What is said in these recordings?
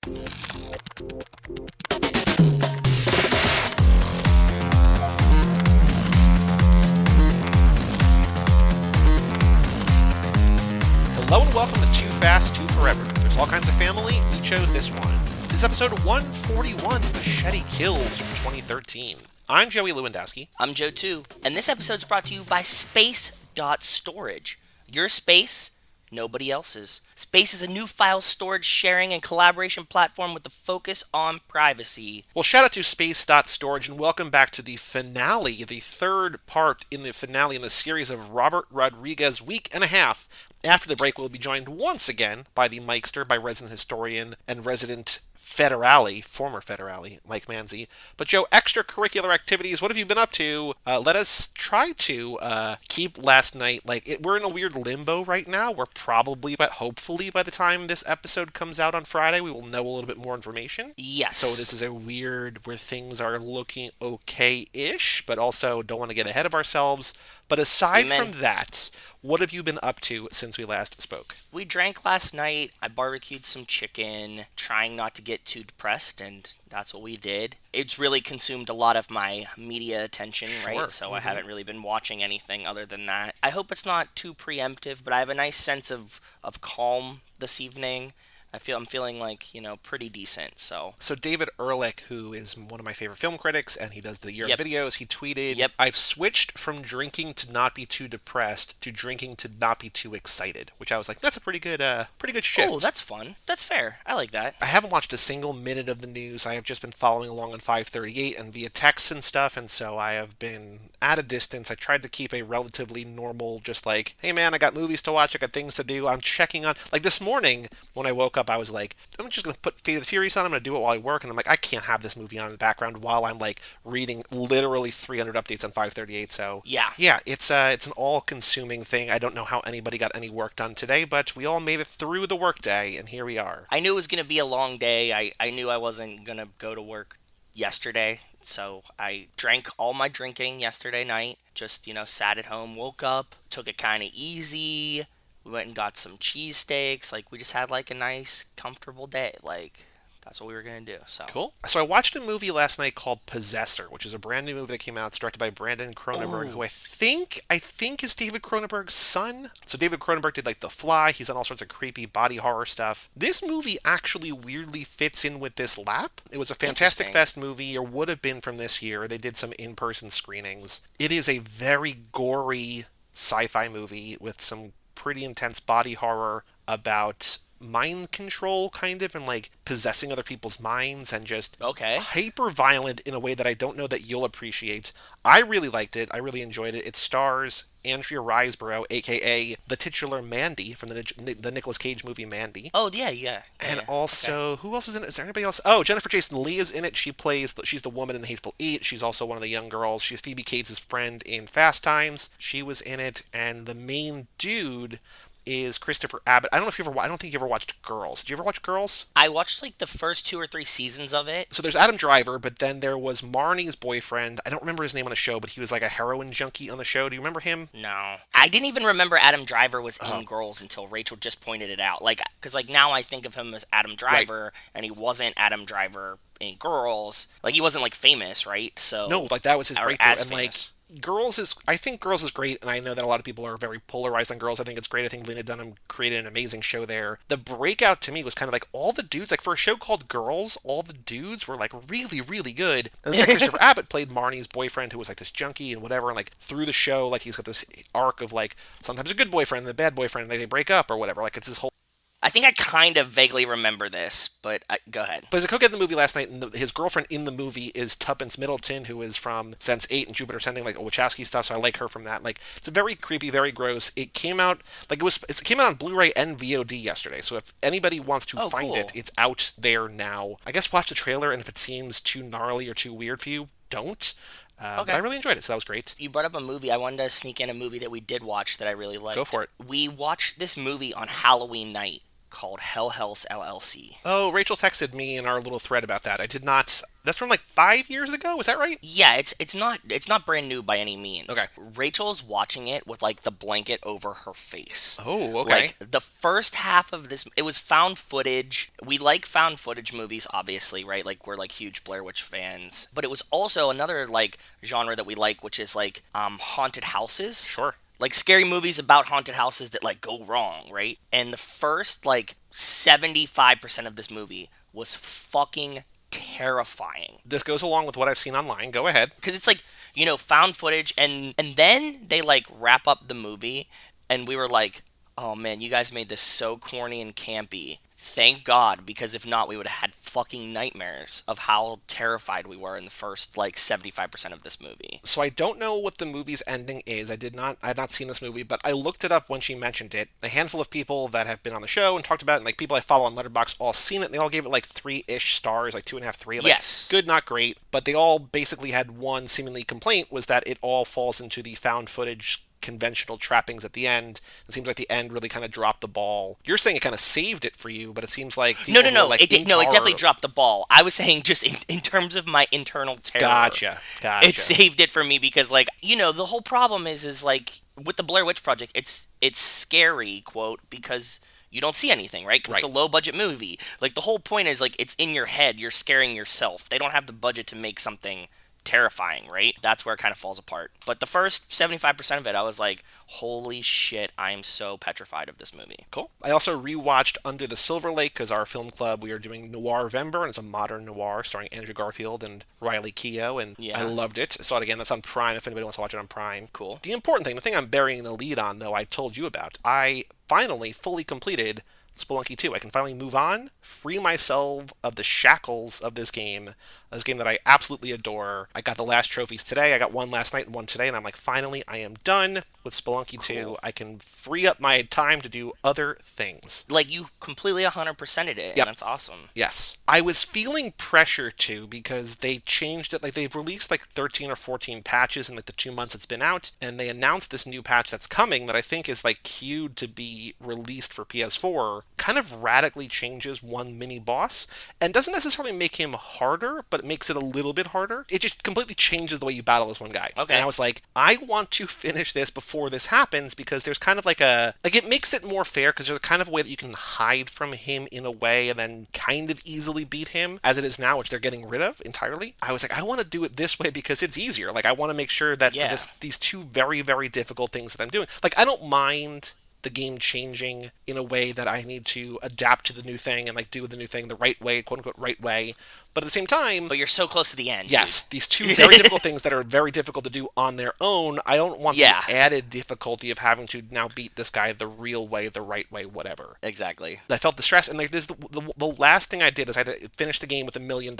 Hello and welcome to Too Fast, Too Forever. There's all kinds of family, we chose this one. This is episode 141, Machete Kills from 2013. I'm Joey Lewandowski. I'm Joe too, and this episode's brought to you by Space.Storage. Your space, nobody else's. Space is a new file storage, sharing, and collaboration platform with a focus on privacy. Well, shout out to Space.Storage and welcome back to the finale, the third part in the finale in the series of Robert Rodriguez Week and a Half. After the break, we'll be joined once again by the Mikester, by resident historian and resident former Federale, Mike Manzi. But Joe, extracurricular activities, what have you been up to? Let us try to keep last night, we're in a weird limbo right now. We're probably, but hopefully by the time this episode comes out on Friday, we will know a little bit more information. Yes. So this is a weird, where things are looking okay-ish, but also don't want to get ahead of ourselves. But aside from that, what have you been up to since we last spoke? We drank last night. I barbecued some chicken, trying not to get too depressed, and that's what we did. It's really consumed a lot of my media attention, right? So I haven't really been watching anything other than that. I hope it's not too preemptive, but I have a nice sense of calm this evening. I'm feeling pretty decent. So David Ehrlich, who is one of my favorite film critics, and he does the Year of Videos, he tweeted, I've switched from drinking to not be too depressed to drinking to not be too excited, which I was like, that's a pretty good shift. Oh, that's fun. That's fair. I like that. I haven't watched a single minute of the news. I have just been following along on 538 and via text and stuff, and so I have been at a distance. I tried to keep a relatively normal, just like, hey man, I got movies to watch, I got things to do. I'm checking on, this morning when I woke up, I was like, I'm just going to put Fate of the Furious on. I'm going to do it while I work. And I'm like, I can't have this movie on in the background while I'm reading literally 300 updates on 538. So yeah, it's an all-consuming thing. I don't know how anybody got any work done today, but we all made it through the workday, and here we are. I knew it was going to be a long day. I knew I wasn't going to go to work yesterday, so I drank all my drinking yesterday night. Just, sat at home, woke up, took it kind of easy. We went and got some cheesesteaks. We just had a nice, comfortable day. That's what we were going to do. So cool. So I watched a movie last night called Possessor, which is a brand new movie that came out. It's directed by Brandon Cronenberg, who I think is David Cronenberg's son. So David Cronenberg did The Fly. He's done all sorts of creepy body horror stuff. This movie actually weirdly fits in with this lap. It was a Fantastic Fest movie, or would have been from this year. They did some in-person screenings. It is a very gory sci-fi movie with some pretty intense body horror about mind control, kind of, and possessing other people's minds, and just hyper violent in a way that I don't know that you'll appreciate. I really liked it. I really enjoyed it. It stars Andrea Riseborough, aka the titular Mandy from the Nicolas Cage movie Mandy. Oh yeah. And also, who else is in it? Is there anybody else? Oh, Jennifer Jason Leigh is in it. She's the woman in The Hateful Eight. She's also one of the young girls. She's Phoebe Cates' friend in Fast Times. She was in it, and the main dude is Christopher Abbott. I don't think you ever watched Girls. Did you ever watch Girls? I watched the first 2 or 3 seasons of it. So there's Adam Driver, but then there was Marnie's boyfriend. I don't remember his name on the show, but he was a heroin junkie on the show. Do you remember him? No. I didn't even remember Adam Driver was in Girls until Rachel just pointed it out. Because now I think of him as Adam Driver, and he wasn't Adam Driver in Girls. He wasn't famous, right? So no, that was his breakthrough. As and famous. I think Girls is great, and I know that a lot of people are very polarized on Girls. I think it's great. I think Lena Dunham created an amazing show there. The breakout to me was kind of all the dudes, for a show called Girls, all the dudes were really, really good. And then Christopher Abbott played Marnie's boyfriend, who was this junkie and whatever, and through the show, he's got this arc of sometimes a good boyfriend and a bad boyfriend, and they break up or whatever. It's this whole. I think I kind of vaguely remember this, but go ahead. But as a co-get in the movie last night, and his girlfriend in the movie is Tuppence Middleton, who is from Sense8 and Jupiter Ascending, Wachowski stuff, so I like her from that. It's a very creepy, very gross. It came out, it came out on Blu-ray and VOD yesterday, so if anybody wants to find it, it's out there now. I guess watch the trailer, and if it seems too gnarly or too weird for you, don't. But I really enjoyed it, so that was great. You brought up a movie. I wanted to sneak in a movie that we did watch that I really liked. Go for it. We watched this movie on Halloween night called Hell House LLC. Oh, Rachel texted me in our little thread about that. I did not. That's from like 5 years ago. Is that right? Yeah, it's not brand new by any Okay. means. Rachel's watching it with like the blanket over her face. Oh, okay. Like the first half of this, it was found footage. We like found footage movies, obviously, right? Like we're like huge Blair Witch fans. But it was also another like genre that we like, which is like haunted houses. Sure. Like scary movies about haunted houses that like go wrong, right? And the first like 75% of this movie was fucking terrifying. This goes along with what I've seen online. Go ahead. Because it's like, found footage, and then they like wrap up the movie, and we were like, oh man, you guys made this so corny and campy. Thank God, because if not, we would have had fucking nightmares of how terrified we were in the first like 75% of this movie. So I don't know what the movie's ending is. I had not seen this movie, but I looked it up when she mentioned it. A handful of people that have been on the show and talked about it, and like people I follow on Letterboxd, all seen it, and they all gave it like 3-ish stars, like 2.5, 3. Like, Yes. good, not great. But they all basically had one seemingly complaint, was that it all falls into the found footage conventional trappings at the end. It seems like the end really kind of dropped the ball. You're saying it kind of saved it for you, but it seems like No, like it did. No, it definitely dropped the ball. I was saying just in terms of my internal terror. Gotcha. It saved it for me because, like, the whole problem is like with the Blair Witch Project, it's scary, quote, because you don't see anything, right? Because it's a low budget movie. Like the whole point is like it's in your head. You're scaring yourself. They don't have the budget to make something terrifying, right? That's where it kind of falls apart. But the first 75% of it, I was like, holy shit, I am so petrified of this movie. Cool. I also rewatched Under the Silver Lake because our film club, we are doing Noir-vember, and it's a modern noir starring Andrew Garfield and Riley Keough, and I loved it. Saw it again. That's on Prime if anybody wants to watch it on Prime. Cool. The important thing, the thing I'm burying the lead on, though, I told you about. I finally fully completed Spelunky 2. I can finally move on, free myself of the shackles of this game that I absolutely adore. I got the last trophies today. I got one last night and one today, and I'm like, finally, I am done with Spelunky 2. I can free up my time to do other things. Like, you completely 100%ed it, and that's awesome. Yes. I was feeling pressure, too, because they changed it. Like, they've released, like, 13 or 14 patches in, like, the 2 months it's been out, and they announced this new patch that's coming that I think is, like, queued to be released for PS4. Kind of radically changes one mini-boss, and doesn't necessarily make him harder, but it makes it a little bit harder. It just completely changes the way you battle this one guy. Okay. And I was like, I want to finish this before this happens, because there's kind of like it makes it more fair, because there's kind of a way that you can hide from him in a way and then kind of easily beat him, as it is now, which they're getting rid of entirely. I was like, I want to do it this way because it's easier. Like, I want to make sure that for these two very, very difficult things that I'm doing, like, I don't mind the game changing in a way that I need to adapt to the new thing and like do the new thing the right way, quote unquote right way. But at the same time, but you're so close to the end. Yes, these two very difficult things that are very difficult to do on their own. I don't want the added difficulty of having to now beat this guy the real way, the right way, whatever. Exactly. I felt the stress, and like this, the last thing I did is I had to finish the game with $1 million,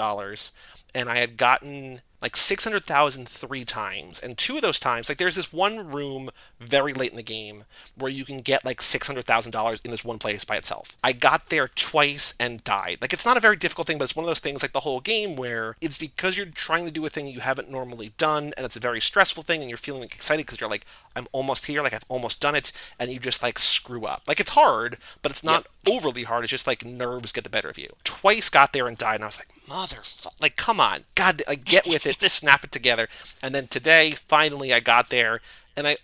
and I had gotten like 600,000 3 times, and 2 of those times, like there's this one room very late in the game where you can get like $600,000 in this one place by itself. I got there twice and died. Like, it's not a very difficult thing, but it's one of those things like the whole game where it's because you're trying to do a thing you haven't normally done, and it's a very stressful thing, and you're feeling excited because you're like, I'm almost here, like I've almost done it, and you just like screw up. Like, it's hard, but it's not overly hard. It's just like nerves get the better of you. Twice got there and died, and I was like, motherfucker, like, come on, God, like, get with it, snap it together. And then today, finally, I got there, and I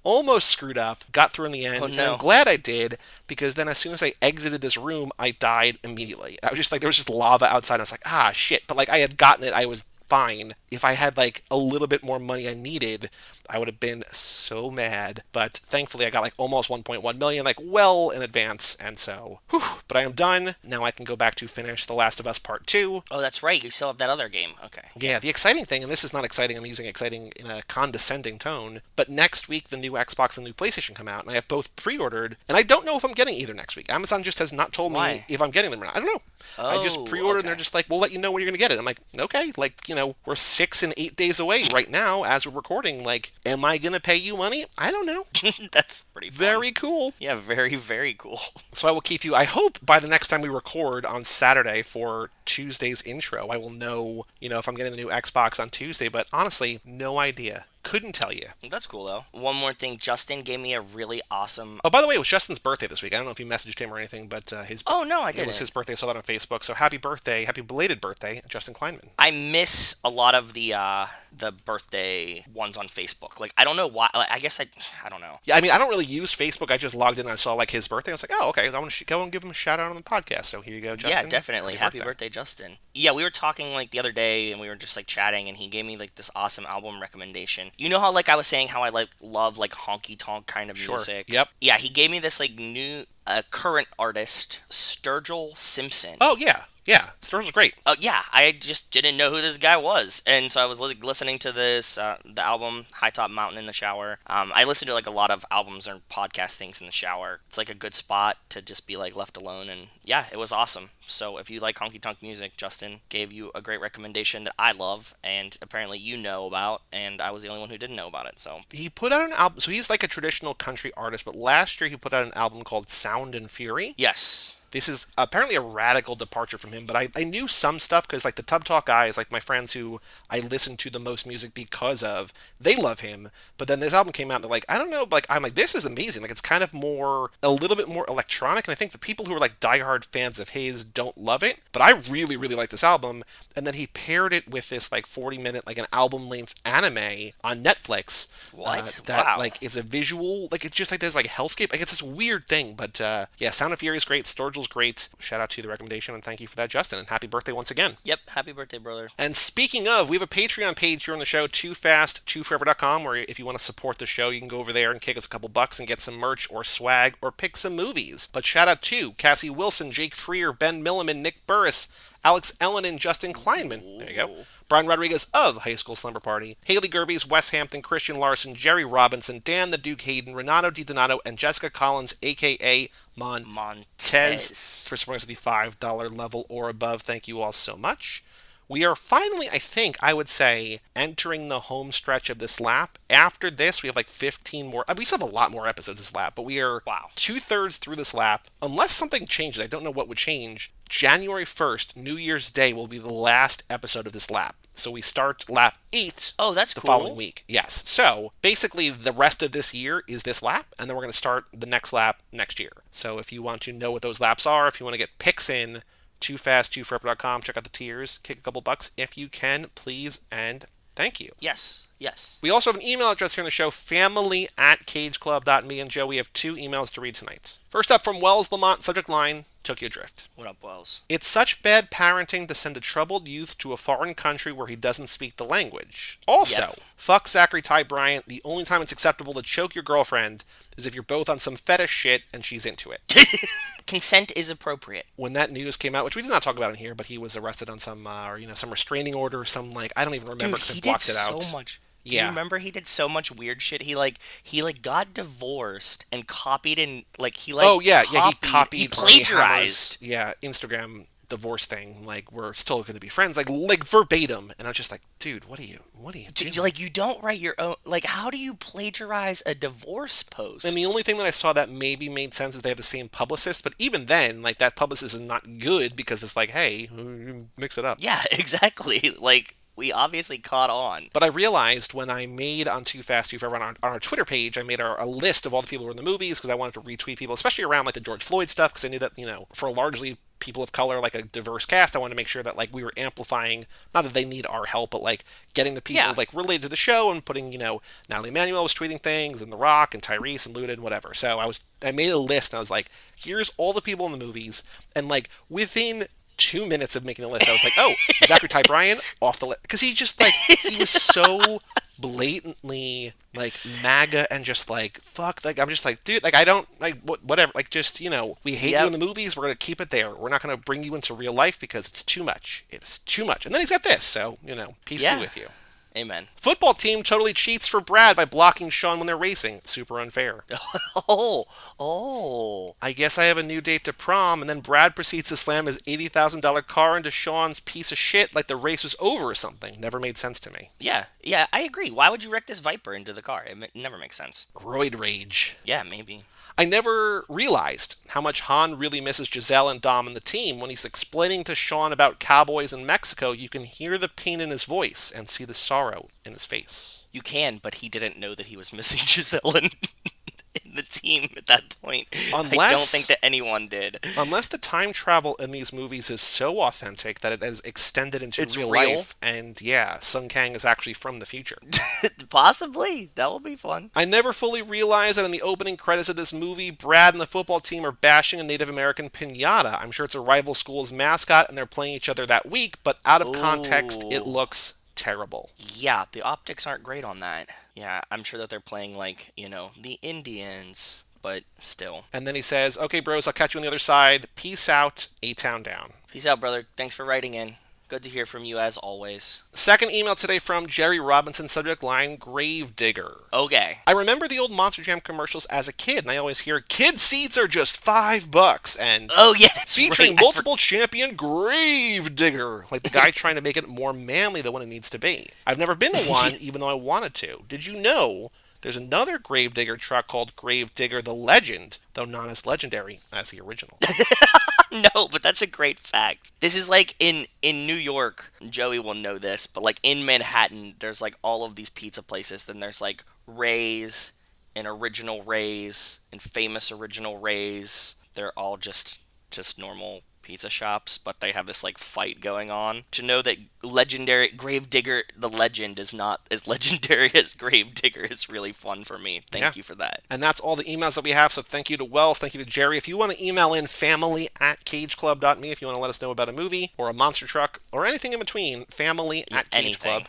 almost screwed up, got through in the end, and I'm glad I did, because then as soon as I exited this room, I died immediately. I was just like, there was just lava outside, and I was like, ah, shit, but like, I had gotten it, I was fine. If I had like a little bit more money I needed, I would have been so mad. But thankfully I got like almost 1.1 million, like well in advance, and so but I am done. Now I can go back to finish The Last of Us Part 2. Oh, that's right, you still have that other game. Okay. Yeah, the exciting thing, and this is not exciting, I'm using exciting in a condescending tone, but next week the new Xbox and the new PlayStation come out, and I have both pre-ordered, and I don't know if I'm getting either next week. Amazon just has not told me if I'm getting them or not. I don't know. I just pre-ordered, and they're just like, we'll let you know when you're going to get it. I'm like, okay, like, you know, we're 6 and 8 days away right now as we're recording. Like, am I going to pay you money? I don't know. That's pretty fun. Very cool. Yeah, very, very cool. So I will keep you, I hope by the next time we record on Saturday for Tuesday's intro, I will know, you know, if I'm getting the new Xbox on Tuesday, but honestly, no idea. couldn't tell you. That's cool, though. One more thing. Justin gave me a really awesome... Oh, by the way, it was Justin's birthday this week. I don't know if you messaged him or anything, but Oh, no, I it didn't. was his birthday. I saw that on Facebook. So happy birthday, happy belated birthday, Justin Kleinman. I miss a lot of the birthday ones on Facebook. Like, I don't know why. Like, I don't know. Yeah, I mean, I don't really use Facebook. I just logged in and I saw, like, his birthday. I was like, oh, okay. I want to go and give him a shout out on the podcast. So here you go, Justin. Yeah, definitely. Happy birthday, Justin. Yeah, we were talking, like, the other day, and we were just, like, chatting, and he gave me, like, this awesome album recommendation. You know how, like, I was saying how I, like, love, like, honky-tonk kind of music? Yep. Yeah, he gave me this, like, new, current artist, Sturgill Simpson. Oh, yeah. Yeah, Sturgill's great. Yeah, I just didn't know who this guy was, and so I was listening to this the album High Top Mountain in the shower. I listen to like a lot of albums or podcast things in the shower. It's like a good spot to just be like left alone, and yeah, it was awesome. So if you like honky tonk music, Justin gave you a great recommendation that I love, and apparently you know about, and I was the only one who didn't know about it. So he put out an album. So he's like a traditional country artist, but last year he put out an album called Sound and Fury. Yes. This is apparently a radical departure from him, but I knew some stuff because, like, the Tub Talk guys, like my friends who I listen to the most music because of, they love him. But then this album came out and they're like, I don't know, like, I'm like, this is amazing. Like, it's kind of more, a little bit more electronic. And I think the people who are, like, diehard fans of his don't love it. But I really, really like this album. And then he paired it with this, like, 40-minute, like, an album-length anime on Netflix. What? That, wow. like, is a visual, like, it's just like there's, like, hellscape. Like, it's this weird thing. But, yeah, Sound of Fury is great. Sturgill's great. Shout out to the recommendation, and thank you for that, Justin, and happy birthday once again. Yep, happy birthday, brother. And speaking of, we have a Patreon page here on the show, toofast2forever.com, where if you want to support the show, you can go over there and kick us a couple bucks and get some merch or swag or pick some movies. But shout out to Cassie Wilson, Jake Freer, Ben Milliman, Nick Burris, Alex Ellen, and Justin Kleinman. There you go. Brian Rodriguez of High School Slumber Party, Haley Gerbies, Wes Hampton, Christian Larson, Jerry Robinson, Dan the Duke Hayden, Renato DiDonato, and Jessica Collins, a.k.a. Montez, for supporting us at the $5 level or above. Thank you all so much. We are finally, I would say, entering the home stretch of this lap. After this, we have like 15 more. We still have a lot more episodes this lap, but we are 2/3 through this lap. Unless something changes, I don't know what would change. January 1st, New Year's Day, will be the last episode of this lap. So we start lap 8 that's the cool. following week. Yes. So basically, the rest of this year is this lap, and then we're going to start the next lap next year. So if you want to know what those laps are, if you want to get picks in, toofast2forever.com, check out the tiers, kick a couple bucks if you can, please, and thank you. Yes. Yes. We also have an email address here on the show, family@cageclub.me, and Joe, we have 2 emails to read tonight. First up from Wells Lamont, subject line, Tokyo Drift. What up, Wells? It's such bad parenting to send a troubled youth to a foreign country where he doesn't speak the language. Also, fuck Zachary Ty Bryant. The only time it's acceptable to choke your girlfriend is if you're both on some fetish shit and she's into it. Consent is appropriate. When that news came out, which we did not talk about in here, but he was arrested on some, some restraining order, some, like, I don't even remember because I blocked it out. So much. Do you remember he did so much weird shit? He got divorced and copied and he he plagiarized. Instagram divorce thing. Like, we're still going to be friends, like verbatim. And I was just like, dude, what are you doing? Like, you don't write your own. Like, how do you plagiarize a divorce post? And the only thing that I saw that maybe made sense is they have the same publicist. But even then, like, that publicist is not good because it's like, hey, mix it up. Yeah, exactly. Like, we obviously caught on. But I realized when I made on Too Fast, Too Forever on our Twitter page, I made a list of all the people who were in the movies because I wanted to retweet people, especially around like the George Floyd stuff, because I knew that, for largely people of color, like a diverse cast, I wanted to make sure that like we were amplifying, not that they need our help, but like getting the people like related to the show and putting, Natalie Emanuel was tweeting things and The Rock and Tyrese and Luda and whatever. So I made a list and I was like, here's all the people in the movies, and like within 2 minutes of making the list, I was like, oh, Zachary Ty Bryant off the list. Because he just, like, he was so blatantly, like, MAGA and just, like, fuck. Like, I'm just like, dude, like, I don't, like, whatever. Like, just, we hate you in the movies. We're going to keep it there. We're not going to bring you into real life because it's too much. It's too much. And then he's got this. So, peace be with you. Amen. Football team totally cheats for Brad by blocking Sean when they're racing. Super unfair. Oh. I guess I have a new date to prom, and then Brad proceeds to slam his $80,000 car into Sean's piece of shit like the race was over or something. Never made sense to me. Yeah, I agree. Why would you wreck this Viper into the car? It never makes sense. Roid rage. Yeah, maybe. I never realized how much Han really misses Giselle and Dom and the team. When he's explaining to Sean about cowboys in Mexico, you can hear the pain in his voice and see the sorrow in his face. You can, but he didn't know that he was missing Giselle in the team at that point. I don't think that anyone did. Unless the time travel in these movies is so authentic that it has extended into real life, and yeah, Sung Kang is actually from the future. Possibly. That will be fun. I never fully realized that in the opening credits of this movie, Brad and the football team are bashing a Native American piñata. I'm sure it's a rival school's mascot and they're playing each other that week, but out of context, it looks terrible. Yeah, the optics aren't great on that. Yeah, I'm sure that they're playing like, the Indians, but still. And then he says, okay, bros, I'll catch you on the other side. Peace out, A-Town down. Peace out, brother. Thanks for writing in. Good to hear from you as always. Second email today from Jerry Robinson, subject line, Gravedigger. Okay. I remember the old Monster Jam commercials as a kid, and I always hear, kid seats are just $5, and oh yeah, that's featuring multiple champion Gravedigger, like the guy trying to make it more manly than what it needs to be. I've never been to one, even though I wanted to. Did you know there's another Gravedigger truck called Gravedigger the Legend, though not as legendary as the original? No, but that's a great fact. This is like in New York, Joey will know this, but like in Manhattan, there's like all of these pizza places. Then there's like Ray's and Original Ray's and Famous Original Ray's. They're all just normal pizza shops, but they have this like fight going on. To know that legendary Gravedigger the Legend is not as legendary as Gravedigger is really fun for me. Thank you for that. And that's all the emails that we have, so thank you to Wells, thank you to Jerry. If you want to email in family@cageclub.me if you want to let us know about a movie or a monster truck or anything in between, family@cageclub.me.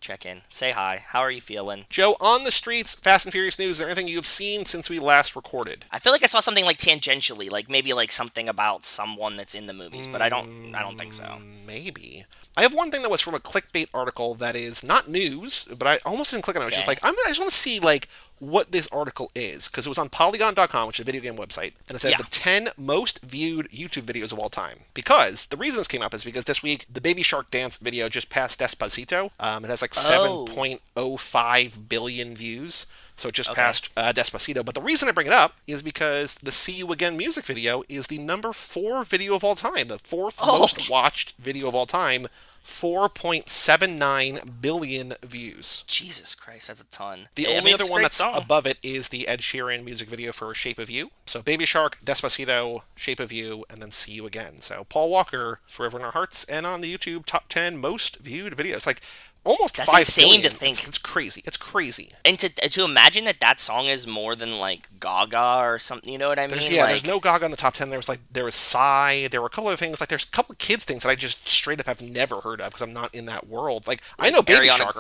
Check in. Say hi. How are you feeling? Joe, on the streets, Fast and Furious news, is there anything you've seen since we last recorded? I feel like I saw something like tangentially, like maybe like something about someone that's in the movies, but I don't think so. Maybe. I have one thing that was from a clickbait article that is not news, but I almost didn't click on it. I was just like, I just want to see like what this article is, because it was on Polygon.com, which is a video game website, and it said the 10 most viewed YouTube videos of all time. Because the reason this came up is because this week the Baby Shark dance video just passed Despacito. It has like 7.05 billion views. So it just passed Despacito. But the reason I bring it up is because the See You Again music video is the number 4 video of all time. The 4th most watched video of all time. 4.79 billion views. Jesus Christ, that's a ton. The only other one that's above it is the Ed Sheeran music video for Shape of You. So Baby Shark, Despacito, Shape of You, and then See You Again. So Paul Walker, Forever in Our Hearts, and on the YouTube top 10 most viewed videos. Like almost that's 5 insane billion. To think. It's crazy. It's crazy. And to imagine that song is more than like Gaga or something. You know what I mean? There's no Gaga in the top 10. There was Psy. There were a couple of things. Like there's a couple of kids things that I just straight up have never heard of because I'm not in that world. Like I know Baby Shark,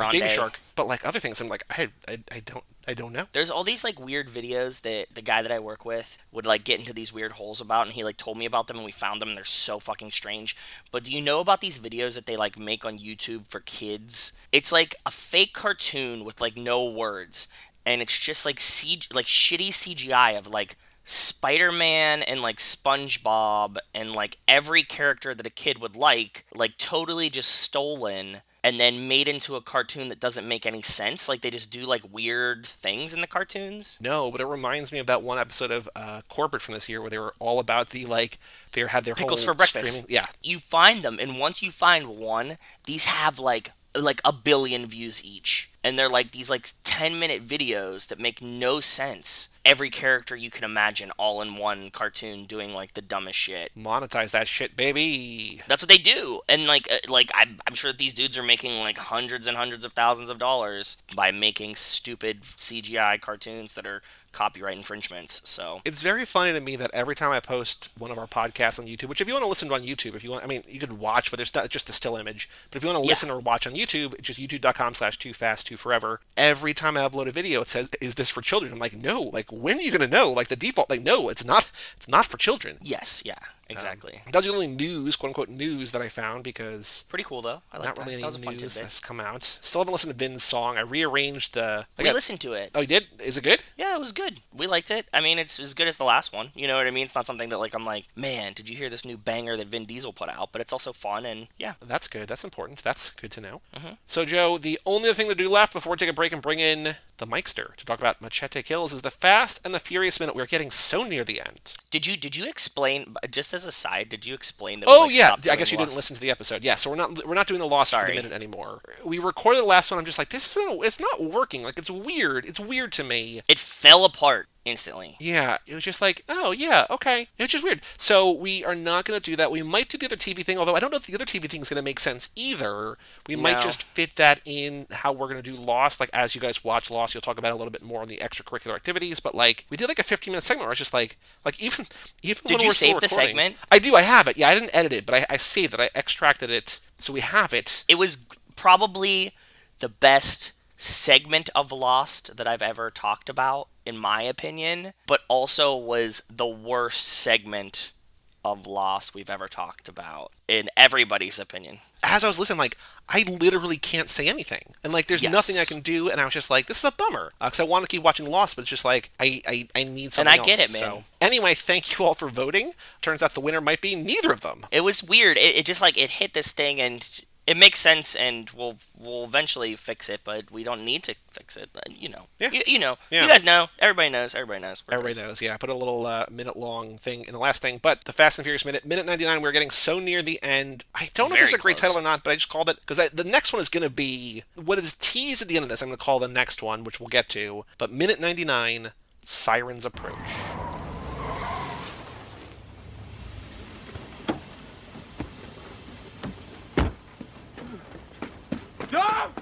but like other things I'm like I don't know. There's all these like weird videos that the guy that I work with would like get into these weird holes about, and he like told me about them and we found them and they're so fucking strange. But do you know about these videos that they like make on YouTube for kids? It's like a fake cartoon with like no words, and it's just like shitty CGI of like Spider-Man and like SpongeBob and like every character that a kid would like totally just stolen and then made into a cartoon that doesn't make any sense. Like they just do like weird things in the cartoons. No, but it reminds me of that one episode of Corporate from this year where they were all about the like they had their pickles whole for breakfast. Streaming. Yeah, you find them, and once you find one, these have like a billion views each, and they're like these like 10-minute videos that make no sense. Every character you can imagine all in one cartoon doing like the dumbest shit. Monetize that shit, baby. That's what they do. And like I'm sure that these dudes are making like hundreds and hundreds of thousands of dollars by making stupid CGI cartoons that are copyright infringements. So it's very funny to me that every time I post one of our podcasts on YouTube, which if you want to listen to on YouTube, if you want, I mean, you could watch, but there's not just a still image. But if you want to listen or watch on YouTube, it's just youtube.com/toofast2forever. Every time I upload a video, it says, "Is this for children?" I'm like, no. Like, when are you gonna know? Like the default, like, no, it's not. It's not for children. Yes. Yeah. Exactly. That was the only news, quote unquote news, that I found because pretty cool though. I like not that. really That was a any fun news tidbit. that's come out. Still haven't listened to Vin's song. I rearranged the. We listened to it. Oh, you did? Is it good? Yeah, it was good. We liked it. I mean, it's as good as the last one. You know what I mean? It's not something that like I'm like, man, did you hear this new banger that Vin Diesel put out? But it's also fun and yeah. That's good. That's important. That's good to know. Mm-hmm. So, Joe, the only other thing to do left before we take a break and bring in the Mikester, to talk about Machete Kills. Is the Fast and the Furious minute. We're getting so near the end. Did you explain, just as a side, did you explain that we Oh yeah, stopped I doing guess you didn't Lost? listen to the episode. Yeah, so we're not doing the Lost for the Sorry. minute anymore. We recorded the last one. I'm just like, this isn't. It's not working. Like, it's weird. It's weird to me. It fell apart instantly. Yeah, it was just like, oh yeah, okay. It was just weird. So we are not going to do that. We might do the other TV thing, although I don't know if the other TV thing is going to make sense either. We might No. just fit that in how we're going to do Lost. Like, as you guys watch Lost, you'll talk about it a little bit more on the extracurricular activities. But like, we did like a 15-minute segment where I was just like even when Did you we're still save the recording, segment? I do. I have it. Yeah, I didn't edit it, but I saved it. I extracted it, so we have it. It was probably the best segment of Lost that I've ever talked about, in my opinion, but also was the worst segment of Lost we've ever talked about, in everybody's opinion. As I was listening, like, I literally can't say anything. And, like, there's Yes. nothing I can do. And I was just like, this is a bummer. Because I want to keep watching Lost, but it's just like, I need something And I else. get it, man. So, anyway, thank you all for voting. Turns out the winner might be neither of them. It was weird. It just like it hit this thing, and it makes sense, and we'll eventually fix it, but we don't need to fix it. You know, Yeah. you know, Yeah. you guys know, everybody knows, everybody knows. We're Everybody knows, yeah. I put a little minute-long thing in the last thing. But the Fast and Furious minute 99, we're getting so near the end. I don't know if Very it's a great close. title or not, but I just called it, because the next one is going to be, what is teased at the end of this, I'm going to call the next one, which we'll get to. But minute 99, Sirens Approach. Dom!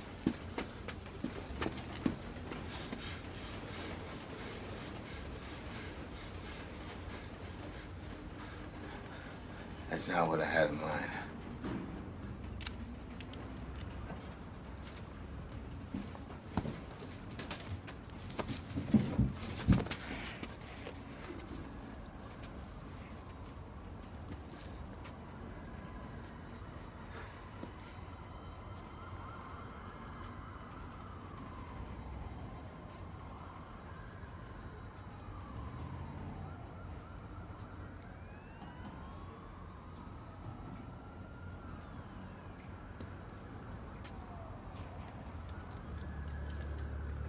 That's not what I had in mind.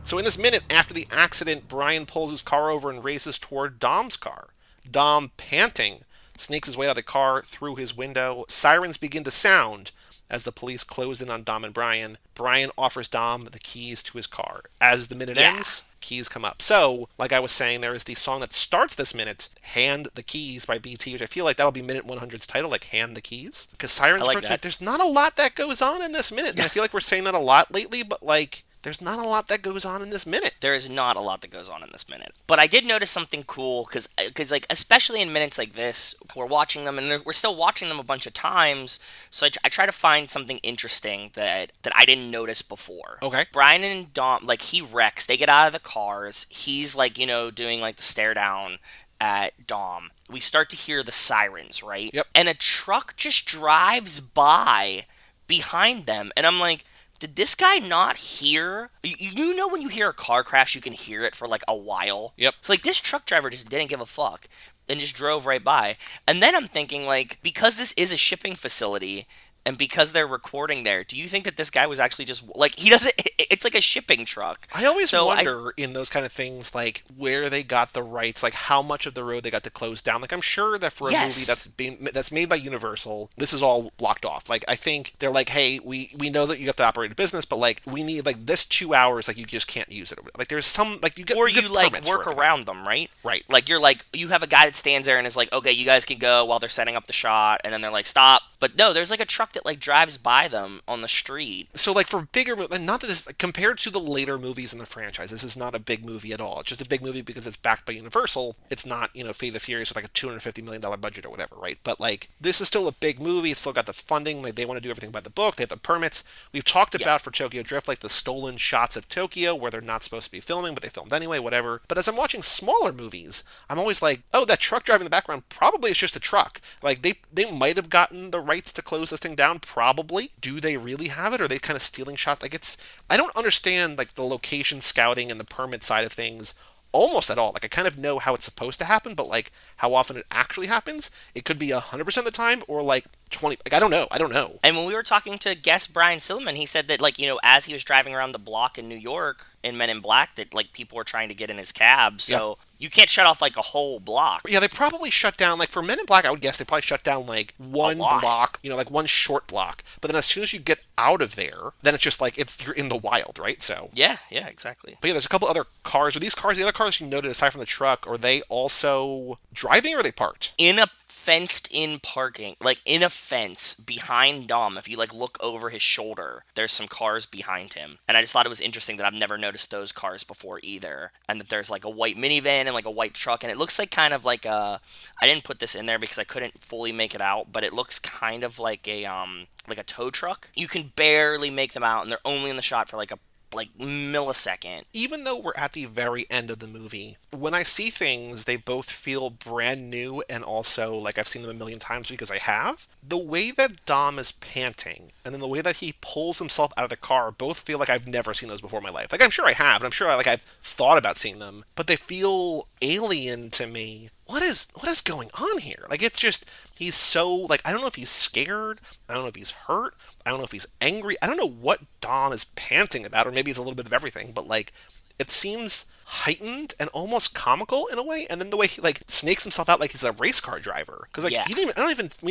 So in this minute, after the accident, Brian pulls his car over and races toward Dom's car. Dom, panting, sneaks his way out of the car through his window. Sirens begin to sound as the police close in on Dom and Brian. Brian offers Dom the keys to his car. As the minute ends, keys come up. So, like I was saying, there is the song that starts this minute, Hand the Keys by BT, which I feel like that'll be minute 100's title, like Hand the Keys. Because Sirens I like Approach, that. there's not a lot that goes on in this minute. And I feel like we're saying that a lot lately, but like, there's not a lot that goes on in this minute. There is not a lot that goes on in this minute. But I did notice something cool, because like, especially in minutes like this, we're watching them, and we're still watching them a bunch of times, so I try to find something interesting that I didn't notice before. Okay. Brian and Dom, like, he wrecks, they get out of the cars, he's like, you know, doing like the stare down at Dom. We start to hear the sirens, right? Yep. And a truck just drives by behind them, and I'm like, did this guy not hear? You know when you hear a car crash, you can hear it for like a while? Yep. So like this truck driver just didn't give a fuck and just drove right by. And then I'm thinking, like, because this is a shipping facility and because they're recording there, do you think that this guy was actually just like, he doesn't, it's like a shipping truck. I always So wonder in those kind of things, like, where they got the rights, like, how much of the road they got to close down. Like, I'm sure that for a Yes. movie that's made by Universal, this is all blocked off. Like, I think they're like, hey, we know that you have to operate a business, but, like, we need, like, this 2 hours, like, you just can't use it. Like, there's some, like, you get Or you you get like permits work for it. around them, right? Right. Like you're like, you have a guy that stands there and is like, okay, you guys can go while they're setting up the shot, and then they're like, stop. But no, there's like a truck that like drives by them on the street. So, like, for bigger movies, not that this, compared to the later movies in the franchise, this is not a big movie at all. It's just a big movie because it's backed by Universal. It's not, you know, Fate of the Furious with, like, a $250 million budget or whatever, right? But, like, this is still a big movie. It's still got the funding. Like, they want to do everything by the book. They have the permits. We've talked about, for Tokyo Drift, like, the stolen shots of Tokyo where they're not supposed to be filming, but they filmed anyway, whatever. But as I'm watching smaller movies, I'm always like, oh, that truck driving in the background probably is just a truck. Like, they might have gotten the rights to close this thing down, probably. Do they really have it, or are they kind of stealing shots? Like, I don't understand, like, the location scouting and the permit side of things almost at all. Like, I kind of know how it's supposed to happen, but like how often it actually happens, it could be 100% of the time, or like 20. Like, I don't know. And when we were talking to guest Brian Silliman, he said that, like, as he was driving around the block in New York in Men in Black, that like people were trying to get in his cab. So you can't shut off like a whole block. Yeah, they probably shut down, like, for Men in Black, I would guess they probably shut down like one block, like one short block. But then as soon as you get out of there, then it's just like you're in the wild, right? So yeah, exactly. But yeah, there's a couple other cars. Are these cars, the other cars you noted aside from the truck, are they also driving or are they parked? In a fenced-in parking, like in a fence behind Dom. If you like look over his shoulder, there's some cars behind him, and I just thought it was interesting that I've never noticed those cars before either. And that there's like a white minivan and like a white truck, and it looks like kind of like I didn't put this in there because I couldn't fully make it out, but it looks kind of like a tow truck. You can barely make them out, and they're only in the shot for like millisecond. Even though we're at the very end of the movie, when I see things, they both feel brand new and also like I've seen them a million times because I have. The way that Dom is panting and then the way that he pulls himself out of the car both feel like I've never seen those before in my life. Like, I'm sure I have, and I'm sure I've thought about seeing them, but they feel alien to me. What is going on here? Like, it's just, he's so, like, I don't know if he's scared, I don't know if he's hurt, I don't know if he's angry, I don't know what Dom is panting about, or maybe it's a little bit of everything, but, like, it seems heightened and almost comical in a way, and then the way he, like, snakes himself out like he's a race car driver, because, like, we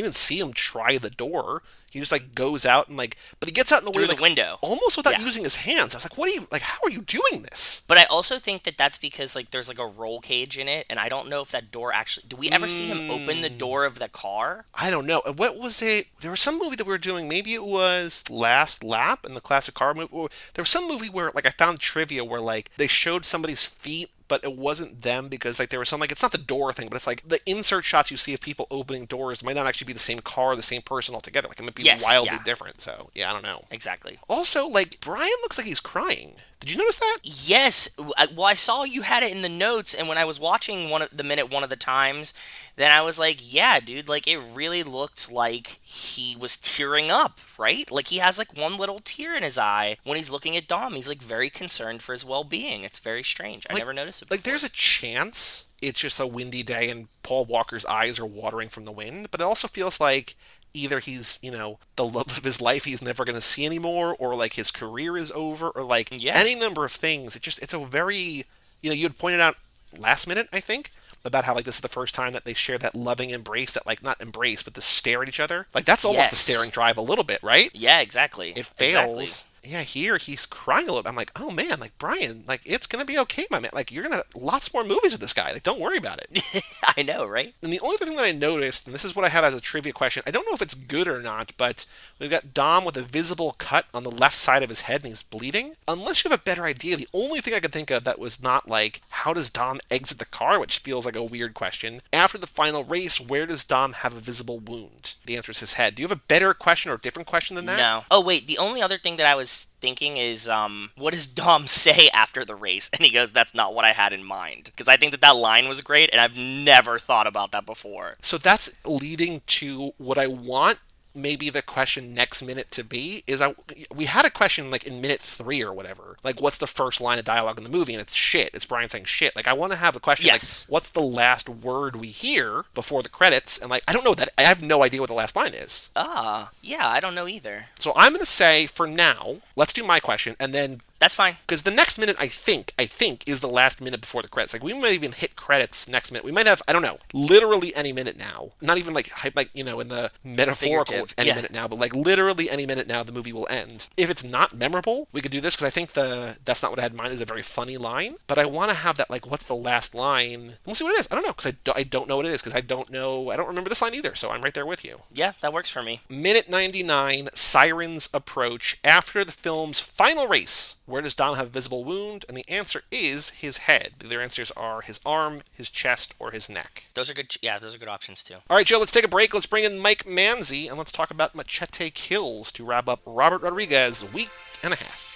didn't see him try the door. He just, like, goes out and, like, but he gets out in a way, through the window, almost without using his hands. I was like, how are you doing this? But I also think that that's because, like, there's, like, a roll cage in it, and I don't know if that door actually, do we ever see him open the door of the car? I don't know. What was it? There was some movie that we were doing, maybe it was Last Lap in the classic car movie. There was some movie where, like, I found trivia where, like, they showed somebody's feet, but it wasn't them because, like, there was some, like, it's not the door thing, but it's like the insert shots you see of people opening doors might not actually be the same car, the same person altogether. Like, it might be wildly different. So, yeah, I don't know. Exactly. Also, like, Brian looks like he's crying. Did you notice that? Yes. Well, I saw you had it in the notes, and when I was watching one of the times, then I was like, yeah, dude, like, it really looked like he was tearing up, right? Like, he has, like, one little tear in his eye when he's looking at Dom. He's, like, very concerned for his well-being. It's very strange. I never noticed it before. Like, there's a chance it's just a windy day and Paul Walker's eyes are watering from the wind, but it also feels like either he's, the love of his life he's never going to see anymore, or, like, his career is over, or, like, any number of things. It's a very, you had pointed out last minute, I think, about how, like, this is the first time that they share that loving embrace, that, like, not embrace, but the stare at each other. Like, that's almost the staring drive a little bit, right? Yeah, exactly. It fails. Exactly. Yeah, here he's crying a little bit. I'm like, oh man, like, Brian, like, it's gonna be okay, my man. Like, you're gonna lots more movies with this guy. Like, don't worry about it. I know, right? And the only thing that I noticed, and this is what I have as a trivia question, I don't know if it's good or not, but we've got Dom with a visible cut on the left side of his head and he's bleeding. Unless you have a better idea, the only thing I could think of that was not like, how does Dom exit the car, which feels like a weird question. After the final race, where does Dom have a visible wound? The answer is his head. Do you have a better question or a different question than that? No. Oh, wait, the only other thing that I was thinking is, what does Dom say after the race? And he goes, that's not what I had in mind. Because I think that line was great, and I've never thought about that before. So that's leading to what I want maybe the question next minute to be is we had a question like in minute 3 or whatever, like, what's the first line of dialogue in the movie, and it's shit. It's Brian saying shit. Like, I want to have the question, like, what's the last word we hear before the credits? And, like, I don't know that. I have no idea what the last line is. Yeah, I don't know either. So I'm going to say, for now, let's do my question, and then that's fine. Because the next minute, I think, is the last minute before the credits. Like, we might even hit credits next minute. We might have, I don't know, literally any minute now. Not even, like in the metaphorical any minute now, but, like, literally any minute now the movie will end. If it's not memorable, we could do this, because I think that's not what I had in mind is a very funny line. But I want to have that, like, what's the last line? We'll see what it is. I don't know, because I don't know what it is, because I don't remember this line either, so I'm right there with you. Yeah, that works for me. Minute 99, sirens approach. After the film's final race, where does Dom have a visible wound? And the answer is his head. The other answers are his arm, his chest, or his neck. Those are good. Yeah, those are good options too. All right, Joe, let's take a break. Let's bring in Mike Manzi, and let's talk about Machete Kills to wrap up Robert Rodriguez's week and a half.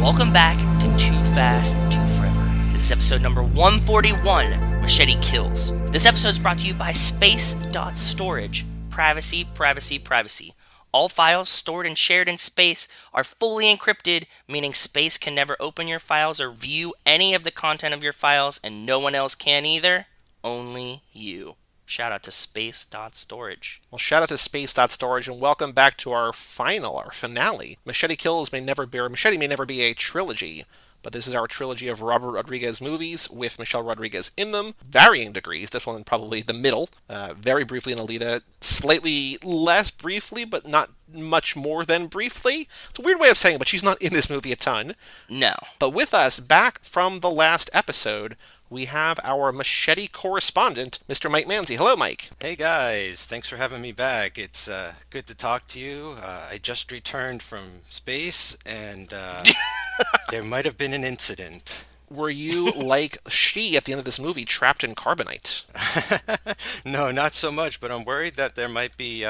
Welcome back to Too Fast, Too Forever. This is episode number 141, Machete Kills. This episode is brought to you by Space.Storage. Privacy, privacy, privacy. All files stored and shared in Space are fully encrypted, meaning Space can never open your files or view any of the content of your files, and no one else can either. Only you. Shout out to Space.Storage. Well, shout out to Space.Storage, and welcome back to our finale. Machete Kills Machete may never be a trilogy, but this is our trilogy of Robert Rodriguez movies with Michelle Rodriguez in them. Varying degrees. This one probably the middle. Very briefly in Alita. Slightly less briefly, but not much more than briefly. It's a weird way of saying it, but she's not in this movie a ton. No. But with us, back from the last episode, we have our Machete correspondent, Mr. Mike Manzi. Hello, Mike. Hey guys, thanks for having me back. It's good to talk to you. I just returned from space, and there might have been an incident. Were you, like she at the end of this movie, trapped in carbonite? No, not so much, but I'm worried that there might be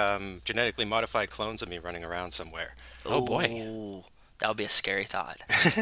genetically modified clones of me running around somewhere. Oh, boy. Ooh, that would be a scary thought.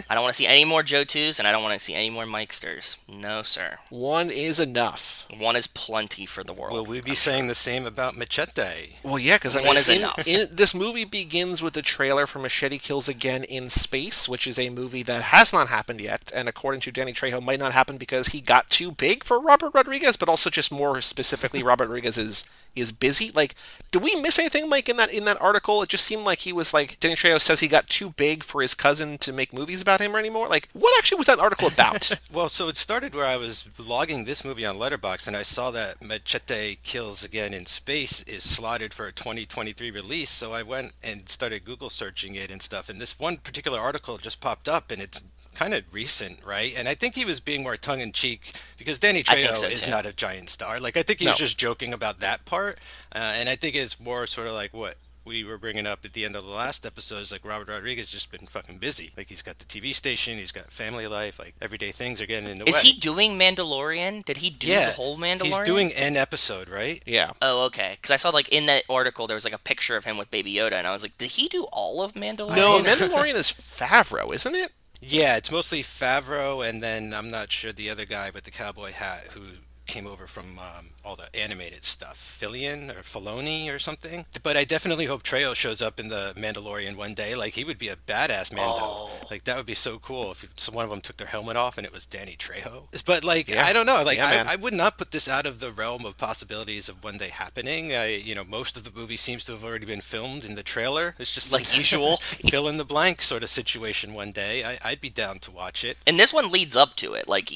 I don't want to see any more Joe 2s, and I don't want to see any more Mikesters. No, sir. One is enough. One is plenty for the world. Will we be saying the same about Machete? Well, yeah, because One is enough. This movie begins with the trailer for Machete Kills Again in Space, which is a movie that has not happened yet, and according to Danny Trejo, might not happen because he got too big for Robert Rodriguez, but also just more specifically, Robert Rodriguez is busy. Like, did we miss anything, Mike, in that article? It just seemed like he was like, Danny Trejo says he got too big for his cousin to make movies about him anymore. Like, what actually was that article about? Well, so it started where I was logging this movie on Letterboxd, and I saw that Machete Kills Again in Space is slotted for a 2023 release, so I went and started Google searching it and stuff, and this one particular article just popped up, and it's kind of recent, right? And I think he was being more tongue-in-cheek because Danny Trejo is not a giant star. Like, I think he was just joking about that part, and I think it's more sort of like what we were bringing up at the end of the last episode is like Robert Rodriguez just been fucking busy. Like, he's got the TV station, he's got family life, like everyday things are getting in the way. Is he doing Mandalorian? Did he do the whole Mandalorian? He's doing an episode, right? Yeah. Oh, okay. Because I saw, like, in that article, there was, like, a picture of him with Baby Yoda, and I was like, did he do all of Mandalorian? No, Mandalorian is Favreau, isn't it? Yeah, it's mostly Favreau, and then I'm not sure the other guy with the cowboy hat who came over from all the animated stuff, Filoni or something. But I definitely hope Trejo shows up in the Mandalorian one day. Like, he would be a badass Mando. Oh. Like, that would be so cool if one of them took their helmet off and it was Danny Trejo. But like, Yeah. I don't know. Like, Yeah, I would not put this out of the realm of possibilities of one day happening. Most of the movie seems to have already been filmed in the trailer. It's just Like usual. fill in the blank sort of situation one day. I'd be down to watch it. And this one leads up to it. Like,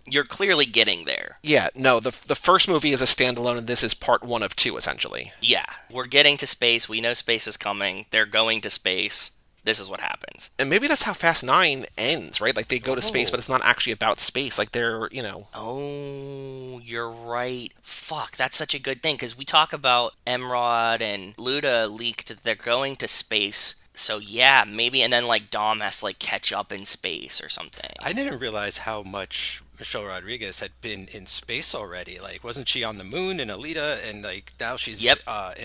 you're clearly getting there. Yeah, no, the first movie is a standalone, and this is part one of two, essentially. Yeah. We're getting to space. We know space is coming. They're going to space. This is what happens. And maybe that's how Fast 9 ends, right? Like, they go to space, but it's not actually about space. Like, they're, Oh, you're right. Fuck, that's such a good thing, because we talk about Emrod and Luda leaked that they're going to space. So yeah, maybe, and then like Dom has to like catch up in space or something. I didn't realize how much Michelle Rodriguez had been in space already. Like, wasn't she on the moon in Alita, and like now she's in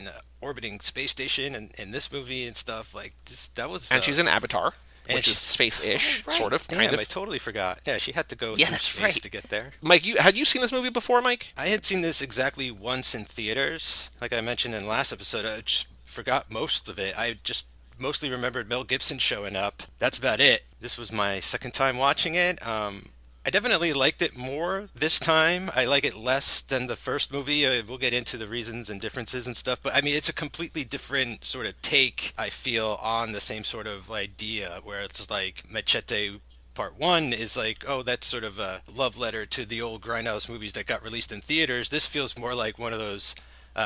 a orbiting space station in this movie and stuff. Like, that was. And she's in Avatar, which is she's- space-ish, Right. sort of, Damn, kind of. I totally forgot. Yeah, she had to go Yeah, through that's space right. to get there. Mike, had you seen this movie before, Mike? I had seen this exactly once in theaters. Like I mentioned in the last episode, I just forgot most of it. I just mostly remembered Mel Gibson showing up. That's about it. This was my second time watching it. I definitely liked it more this time. I like it less than the first movie. We'll get into the reasons and differences and stuff. But I mean, it's a completely different sort of take, I feel, on the same sort of idea, where it's like Machete Part 1 is like, oh, that's sort of a love letter to the old grindhouse movies that got released in theaters. This feels more like one of those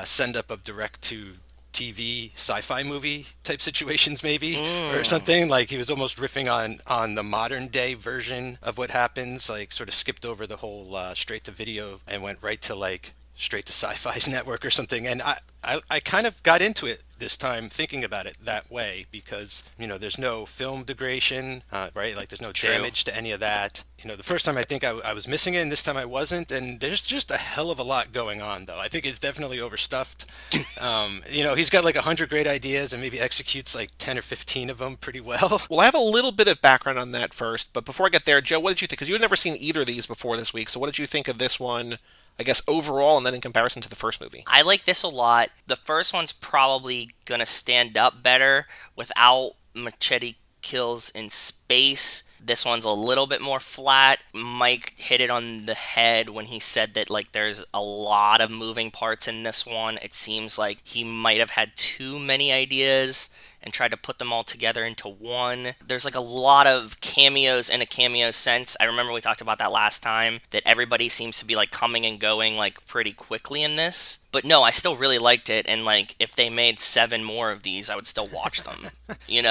send-up of direct-to-TV sci-fi movie type situations, maybe, or something. Like, he was almost riffing on the modern day version of what happens, like sort of skipped over the whole straight to video and went right to like straight to Sci-Fi's network or something. And I kind of got into it this time thinking about it that way because, there's no film degradation, right? Like there's no True. damage to any of that. The first time I think I was missing it, and this time I wasn't. And there's just a hell of a lot going on, though. I think it's definitely overstuffed. He's got like 100 great ideas and maybe executes like 10 or 15 of them pretty well. Well, I have a little bit of background on that first, but before I get there, Joe, what did you think? Because you had never seen either of these before this week, so what did you think of this one, I guess, overall, and then in comparison to the first movie? I like this a lot. The first one's probably gonna stand up better without Machete Kills in space. This one's a little bit more flat. Mike hit it on the head when he said that like there's a lot of moving parts in this one. It seems like he might have had too many ideas and tried to put them all together into one. There's like a lot of cameos in a cameo sense. I remember we talked about that last time, that everybody seems to be like coming and going like pretty quickly in this. But no, I still really liked it, and like if they made 7 more of these, I would still watch them. Yeah,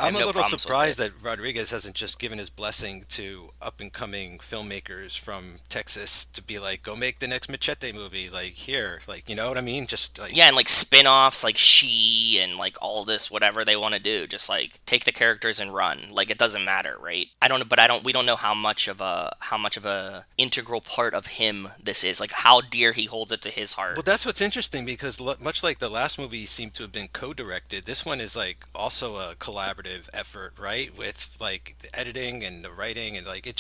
I I'm have a no little problems with surprised it. that Rodriguez hasn't just given his blessing to up-and-coming filmmakers from Texas to be like, go make the next Machete movie, like here, like, you know what I mean? Just like Yeah, and like spin-offs like She and like all this whatever they want to do, just like take the characters and run. Like it doesn't matter, right? We don't know how much of a integral part of him this is. Like how dear he holds it to his heart. Well, that's what's interesting because much like the last movie seemed to have been co-directed, this one is like also a collaborative effort, right? With like the editing and the writing, and like it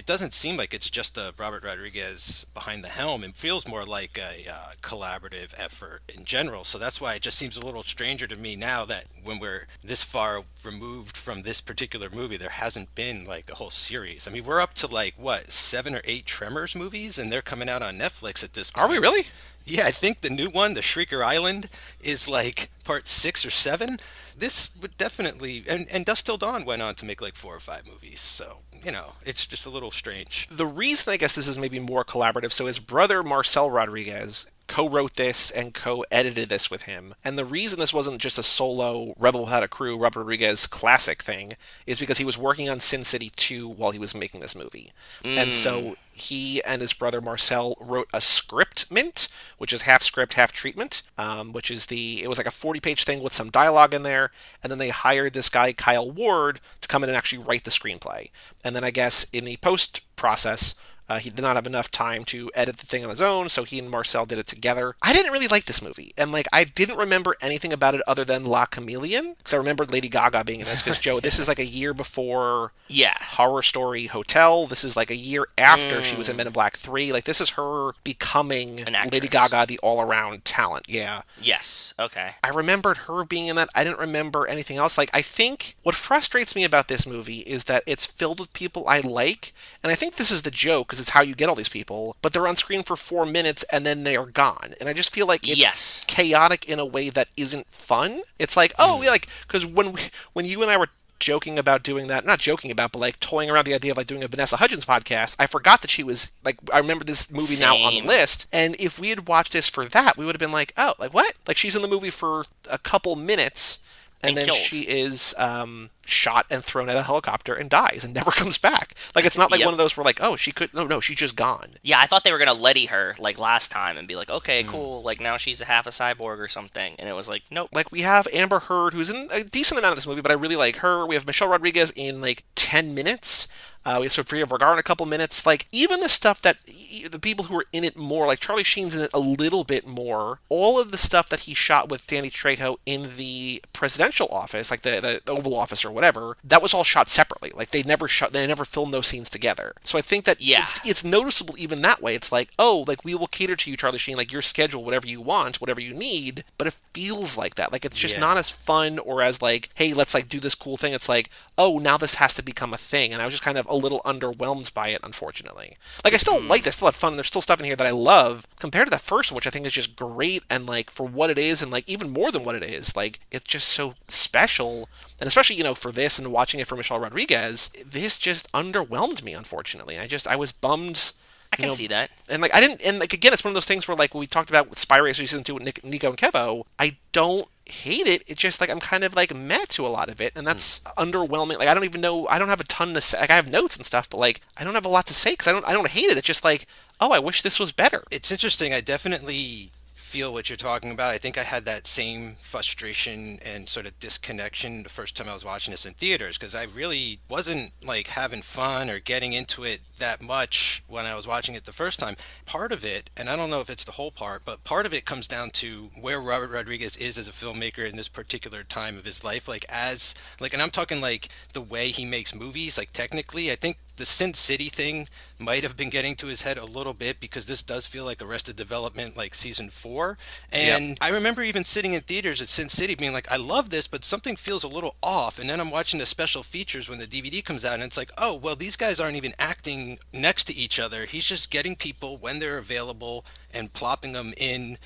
doesn't seem like it's just a Robert Rodriguez behind the helm. It feels more like a collaborative effort in general. So that's why it just seems a little stranger to me now that when we're this far removed from this particular movie, there hasn't been like a whole series. I mean, we're up to like what, 7 or 8 Tremors movies, and they're coming out on Netflix at this point. Are we really? Yeah, I think the new one, the Shrieker Island, is like part 6 or 7. This would definitely, and Dusk Till Dawn went on to make like 4 or 5 movies. So, it's just a little strange. The reason I guess this is maybe more collaborative, so his brother Marcel Rodriguez co-wrote this and co-edited this with him. And the reason this wasn't just a solo Rebel Without a Crew, Robert Rodriguez classic thing, is because he was working on Sin City 2 while he was making this movie. And so he and his brother Marcel wrote a script mint, which is half script, half treatment, it was like a 40-page thing with some dialogue in there, and then they hired this guy, Kyle Ward, to come in and actually write the screenplay. And then I guess in the post-process, he did not have enough time to edit the thing on his own, so he and Marcel did it together. I didn't really like this movie, and I didn't remember anything about it other than La Chameleon, because I remembered Lady Gaga being in this, because Joe, this is like a year before Horror Story Hotel. This is like a year after she was in Men in Black 3. Like, this is her becoming Lady Gaga, the all-around talent. Yeah. Yes. Okay. I remembered her being in that. I didn't remember anything else. Like, I think what frustrates me about this movie is that it's filled with people I like, and I think this is the joke, because it's how you get all these people, but they're on screen for 4 minutes and then they are gone. And I just feel like it's chaotic in a way that isn't fun. It's like, because when you and I were joking about doing that, not joking about, but like toying around the idea of like doing a Vanessa Hudgens podcast, I forgot that she was like, I remember this movie now on the list, and if we had watched this for that, we would have been like, oh, like what? Like she's in the movie for a couple minutes, and then killed. She is shot and thrown at a helicopter and dies and never comes back. Like, it's not like one of those where like, oh, she could, no, she's just gone. Yeah, I thought they were gonna letty her like last time and be like, okay, cool, like now she's a half a cyborg or something, and it was like, nope. Like, we have Amber Heard, who's in a decent amount of this movie, but I really like her. We have Michelle Rodriguez in like 10 minutes. We have Sofia Vergara in a couple minutes. Like, even the stuff that the people who are in it more, like Charlie Sheen's in it a little bit more. All of the stuff that he shot with Danny Trejo in the presidential office, like the Oval Office or whatever, that was all shot separately. Like, they never filmed those scenes together. So I think that it's noticeable even that way. It's like, oh, like, we will cater to you, Charlie Sheen, like your schedule, whatever you want, whatever you need. But it feels like that. Like, it's just not as fun or as like, hey, let's like do this cool thing. It's like, oh, now this has to become a thing. And I was just kind of a little underwhelmed by it, unfortunately. Like, I still like this, still had fun, and there's still stuff in here that I love, compared to the first one, which I think is just great, and like, for what it is, and like, even more than what it is, like, it's just so special, and especially, for this, and watching it for Michelle Rodriguez, this just underwhelmed me, unfortunately. I was bummed I can see that. And like I didn't, and like again, it's one of those things where like we talked about with Spy Racer season 2 with Nico and Kevo. I don't hate it. It's just like I'm kind of like meh to a lot of it, and that's underwhelming. Like I don't even know. I don't have a ton to say. Like I have notes and stuff, but like I don't have a lot to say because I don't hate it. It's just like, oh, I wish this was better. It's interesting. I definitely feel what you're talking about. I think I had that same frustration and sort of disconnection the first time I was watching this in theaters because I really wasn't like having fun or getting into it that much when I was watching it the first time. Part of it, and I don't know if it's the whole part, but part of it comes down to where Robert Rodriguez is as a filmmaker in this particular time of his life. And I'm talking like the way he makes movies, like technically, I think the Sin City thing might have been getting to his head a little bit because this does feel like Arrested Development, like season 4. And I remember even sitting in theaters at Sin City being like, I love this, but something feels a little off. And then I'm watching the special features when the DVD comes out, and it's like, oh, well, these guys aren't even acting next to each other. He's just getting people when they're available and plopping them in,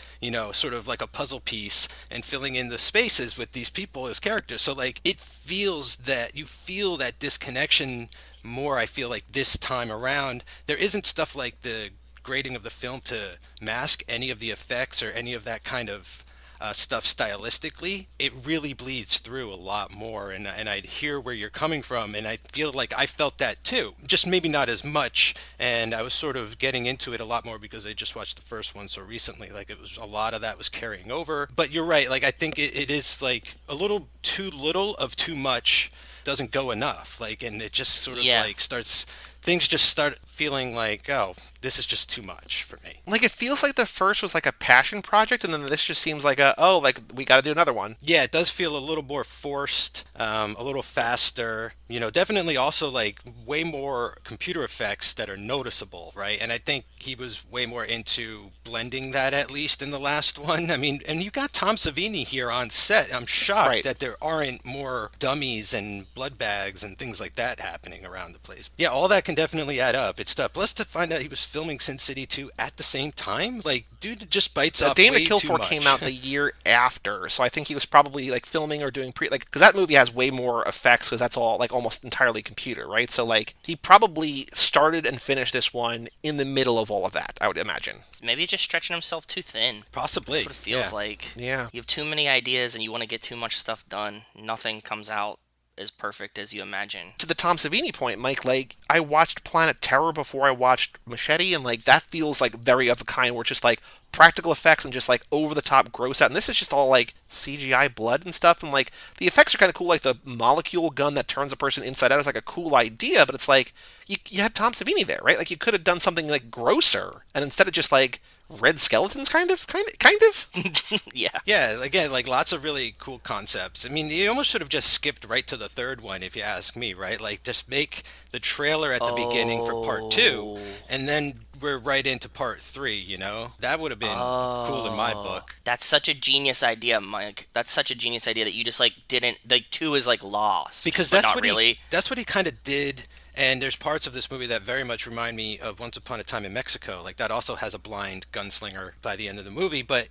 sort of like a puzzle piece and filling in the spaces with these people as characters. So like it feels that you feel that disconnection more, I feel like this time around. There isn't stuff like the grading of the film to mask any of the effects or any of that kind of stuff stylistically. It really bleeds through a lot more, and I hear where you're coming from, and I feel like I felt that too, just maybe not as much, and I was sort of getting into it a lot more because I just watched the first one so recently. Like it was a lot of that was carrying over, but you're right, like I think it is like a little too little of too much doesn't go enough, like, and it just sort of like starts, things just start feeling like, oh, this is just too much for me. Like it feels like the first was like a passion project, and then this just seems like like we got to do another one. Yeah, it does feel a little more forced, a little faster. Definitely also like way more computer effects that are noticeable, right? And I think he was way more into blending that, at least in the last one. I mean, and you got Tom Savini here on set. I'm shocked that there aren't more dummies and blood bags and things like that happening around the place. Yeah, all that can definitely add up. It's tough. Plus to find out he was filming Sin City 2 at the same time. Like, dude just bites off way Dominic too Toretto much. came out the year after, so I think he was probably like filming or doing because that movie has way more effects because that's all like almost entirely computer, right? So like he probably started and finished this one in the middle of all of that, I would imagine. Maybe just stretching himself too thin. Possibly. That's what it feels like. Yeah. You have too many ideas and you want to get too much stuff done. Nothing comes out as perfect as you imagine. To the Tom Savini point, Mike, like I watched Planet Terror before I watched Machete, and like that feels like very of a kind where it's just like practical effects and just like over the top gross out. And this is just all like CGI blood and stuff, and like the effects are kind of cool. Like the molecule gun that turns a person inside out is like a cool idea, but it's like you had Tom Savini there, right? Like you could have done something like grosser, and instead of just like red skeletons, kind of. Yeah. Again, like lots of really cool concepts. I mean, you almost should have just skipped right to the third one, if you ask me, right? Like just make the trailer at the beginning for part 2, and then we're right into part 3. That would have been cool in my book. That's such a genius idea, Mike. That's such a genius idea that you just like didn't, like 2 is like lost. Because but that's not what really. that's what he kind of did. And there's parts of this movie that very much remind me of Once Upon a Time in Mexico. Like that also has a blind gunslinger by the end of the movie, but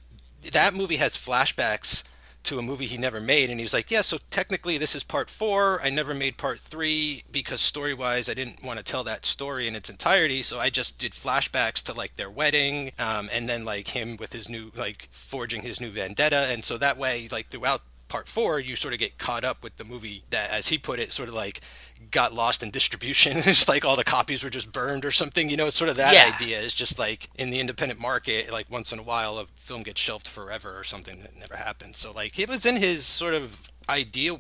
that movie has flashbacks to a movie he never made, and he's like, yeah, so technically this is part 4. I never made part 3 because story-wise I didn't want to tell that story in its entirety, so I just did flashbacks to like their wedding, and then like him with his new, like forging his new vendetta, and so that way like throughout part 4 you sort of get caught up with the movie that, as he put it, sort of like got lost in distribution. It's like all the copies were just burned or something, it's sort of that idea. Is just like in the independent market, like once in a while a film gets shelved forever or something that never happens. So like it was in his sort of idea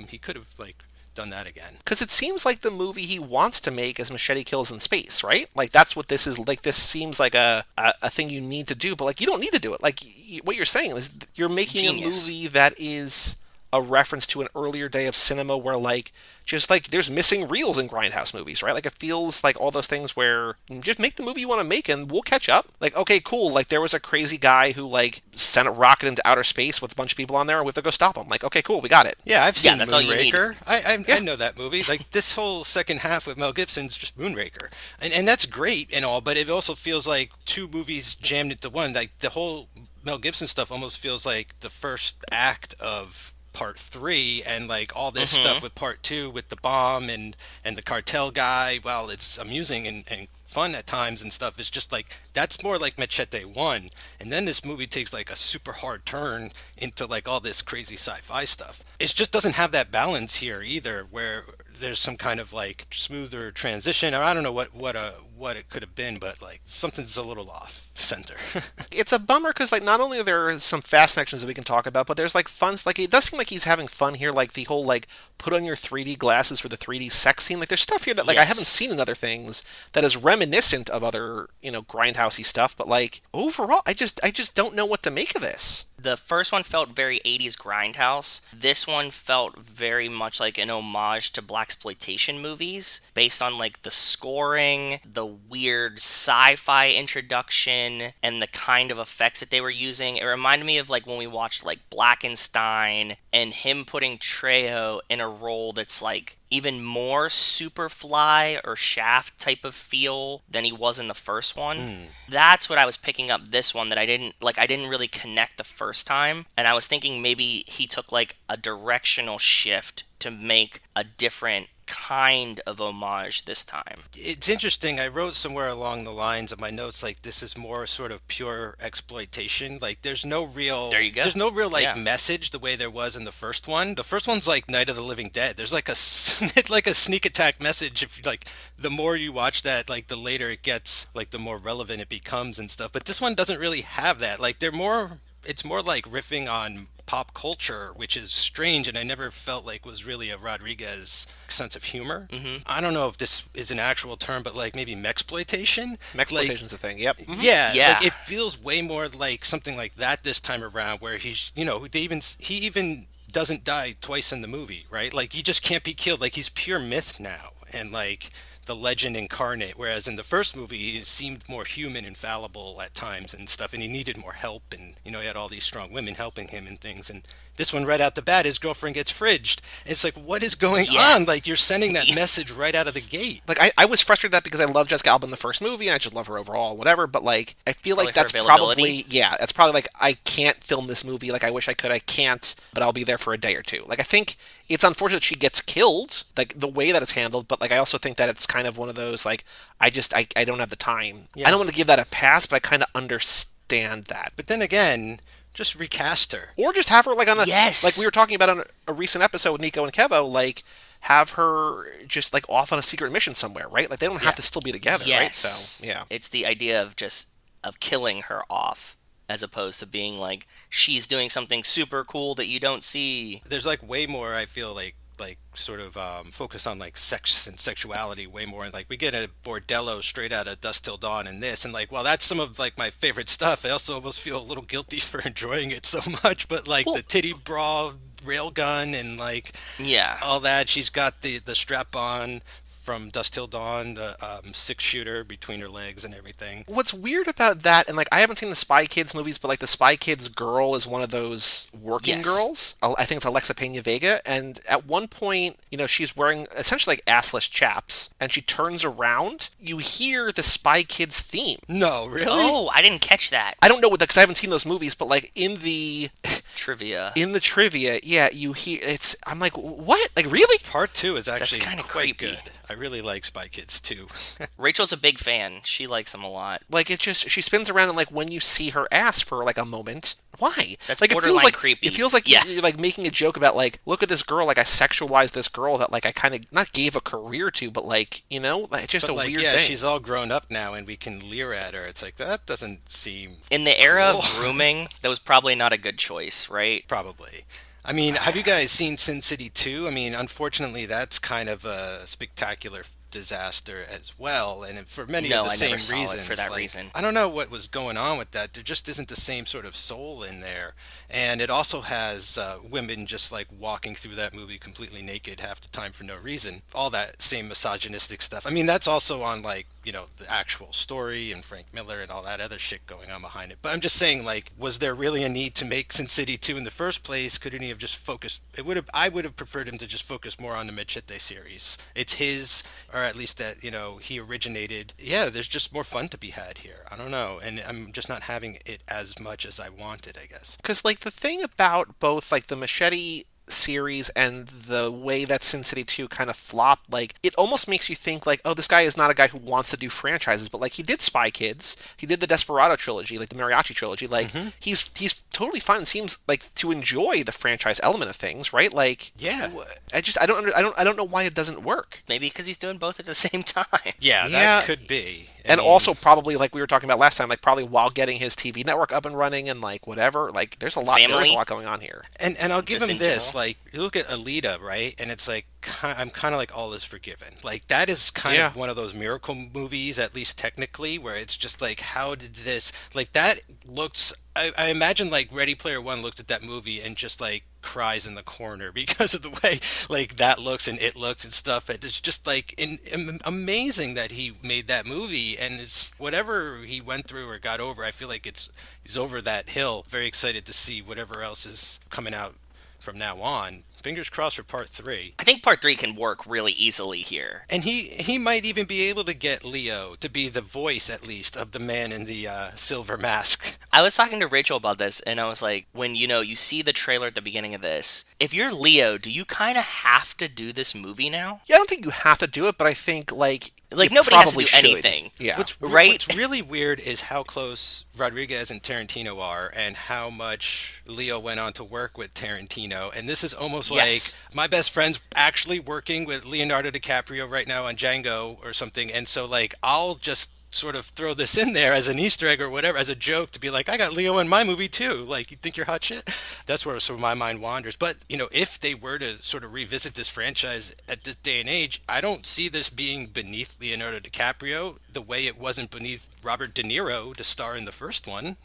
he could have like done that again. Because it seems like the movie he wants to make is Machete Kills in space, right? Like that's what this is. Like this seems like a thing you need to do, but like you don't need to do it. Like what you're saying is you're making a movie that is a reference to an earlier day of cinema where like just like there's missing reels in grindhouse movies, right? Like it feels like all those things where just make the movie you want to make and we'll catch up. Like, okay, cool, like there was a crazy guy who like sent a rocket into outer space with a bunch of people on there and we have to go stop him. Like, okay, cool, we got it. Yeah, I've seen that's all you need. Moonraker. I know that movie. Like this whole second half with Mel Gibson's just Moonraker, and that's great and all, but it also feels like 2 movies jammed into one. Like the whole Mel Gibson stuff almost feels like the first act of part 3, and like all this stuff with part 2 with the bomb and the cartel guy, while it's amusing and fun at times and stuff, it's just like that's more like Machete 1. And then this movie takes like a super hard turn into like all this crazy sci-fi stuff. It just doesn't have that balance here either, where there's some kind of like smoother transition, or I don't know what it could have been, but like something's a little off center. It's a bummer because like not only are there some fast sections that we can talk about, but there's like fun. Like it does seem like he's having fun here. Like the whole like put on your 3D glasses for the 3D sex scene. Like there's stuff here that like I haven't seen in other things that is reminiscent of other grindhousey stuff. But like overall, I just don't know what to make of this. The first one felt very 80s grindhouse. This one felt very much like an homage to blaxploitation movies, based on like the scoring, the weird sci-fi introduction, and the kind of effects that they were using. It reminded me of like when we watched like Blackenstein, and him putting Trejo in a role that's like even more Superfly or Shaft type of feel than he was in the first one. That's what I was picking up this one, that I didn't really connect the first time. And I was thinking maybe he took like a directional shift to make a different kind of homage this time. It's interesting. I wrote somewhere along the lines of my notes like this is more sort of pure exploitation. Like there's no real there's no real like message the way there was in the first one. The first one's like Night of the Living Dead. There's like a like a sneak attack message. If like the more you watch that, like the later it gets, like the more relevant it becomes and stuff. But this one doesn't really have that. Like it's more like riffing on pop culture, which is strange, and I never felt like was really a Rodriguez sense of humor. I don't know if this is an actual term, but like maybe mexploitation. Mexploitation's a thing. Yep. Yeah. Like it feels way more like something like that this time around, where he's he even doesn't die twice in the movie, right? Like he just can't be killed. Like he's pure myth now, and like the legend incarnate, whereas in the first movie he seemed more human and fallible at times and stuff, and he needed more help, and he had all these strong women helping him and things. And this one, right out the bat, his girlfriend gets fridged. It's like, what is going on? Like, you're sending that message right out of the gate. Like, I was frustrated with that because I love Jessica Alba in the first movie, and I just love her overall, whatever, but, like, I feel like that's probably, that's probably, like, I can't film this movie like I wish I could. I can't, but I'll be there for a day or two. Like, I think it's unfortunate she gets killed, like, the way that it's handled, but, like, I also think that it's kind of one of those, like, I don't have the time. Yeah. I don't want to give that a pass, but I kind of understand that. But then again, just recast her. Or just have her, like, on the... Yes! Like we were talking about on a recent episode with Nico and Kevo, like, have her just, like, off on a secret mission somewhere, right? Like, they don't have to still be together, right? So, yeah. It's the idea of of killing her off, as opposed to being, like, she's doing something super cool that you don't see. There's, like, way more, I feel like sort of focus on like sex and sexuality way more, and like we get a bordello straight out of Dusk Till Dawn in this, and like, well, that's some of like my favorite stuff. I also almost feel a little guilty for enjoying it so much, but like the titty bra railgun and like all that, she's got the strap on from Dusk Till Dawn, the 6-shooter between her legs and everything. What's weird about that, and like I haven't seen the Spy Kids movies, but like the Spy Kids girl is one of those working girls. I think it's Alexa Pena Vega, and at one point, she's wearing essentially like assless chaps, and she turns around. You hear the Spy Kids theme. No, really? Oh, I didn't catch that. I don't know what because I haven't seen those movies, but like in the trivia, you hear it's. I'm like, what? Like really? Part 2 is actually kind of quite creepy. Good. I really like Spy Kids too. Rachel's a big fan. She likes them a lot. Like it just she spins around and like when you see her ass for like a moment, why? That's like borderline it feels like creepy. It feels like you're like making a joke about like look at this girl, like I sexualized this girl that like I kind of not gave a career to, but like like just a weird thing. She's all grown up now and we can leer at her. It's like that doesn't seem in the era of grooming. That was probably not a good choice, right? Probably. I mean, have you guys seen Sin City 2? I mean, unfortunately, that's kind of a spectacular disaster as well, and for many of the same reasons. For that reason, I don't know what was going on with that. There just isn't the same sort of soul in there, and it also has women just like walking through that movie completely naked half the time for no reason. All that same misogynistic stuff. I mean, that's also on like the actual story and Frank Miller and all that other shit going on behind it. But I'm just saying, like, was there really a need to make Sin City 2 in the first place? Couldn't he have just focused? I would have preferred him to just focus more on the Machete series. It's his, or at least that he originated. Yeah, there's just more fun to be had here. I don't know, and I'm just not having it as much as I wanted, I guess. Because like the thing about both like the Machete series and the way that Sin City 2 kind of flopped, like, it almost makes you think, like, oh, this guy is not a guy who wants to do franchises, but, like, he did Spy Kids, he did the Desperado trilogy, like, the Mariachi trilogy, like, he's totally fine and seems, like, to enjoy the franchise element of things, right? Like, Yeah. I don't know why it doesn't work. Maybe because he's doing both at the same time. Yeah, Yeah. that could be. And also probably, like we were talking about last time, like probably while getting his TV network up and running and like whatever, like there's a lot going on here. And I'll give Just him in this, general. like you look at Alita, right? And it's like I'm kind of like all is forgiven. Like that is kind of one of those miracle movies, at least technically, where it's just like how did this like that looks. I imagine like Ready Player One looked at that movie and just like cries in the corner because of the way like that looks and it looks and stuff. It's just like amazing that he made that movie, and it's whatever he went through or got over. I feel like he's over that hill. Very excited to see whatever else is coming out from now on. Fingers crossed for part 3. I think part 3 can work really easily here. And he might even be able to get Leo to be the voice, at least, of the man in the silver mask. I was talking to Rachel about this, and I was like, when, you see the trailer at the beginning of this, if you're Leo, do you kind of have to do this movie now? Yeah, I don't think you have to do it, but I think like nobody has to do should. anything. Yeah. What's really weird is how close Rodriguez and Tarantino are, and how much Leo went on to work with Tarantino. And this is almost like my best friend's actually working with Leonardo DiCaprio right now on Django or something. And so like I'll just sort of throw this in there as an Easter egg or whatever, as a joke, to be like, I got Leo in my movie too. Like, you think you're hot shit? That's where sort of my mind wanders. But, if they were to sort of revisit this franchise at this day and age, I don't see this being beneath Leonardo DiCaprio the way it wasn't beneath Robert De Niro to star in the first one,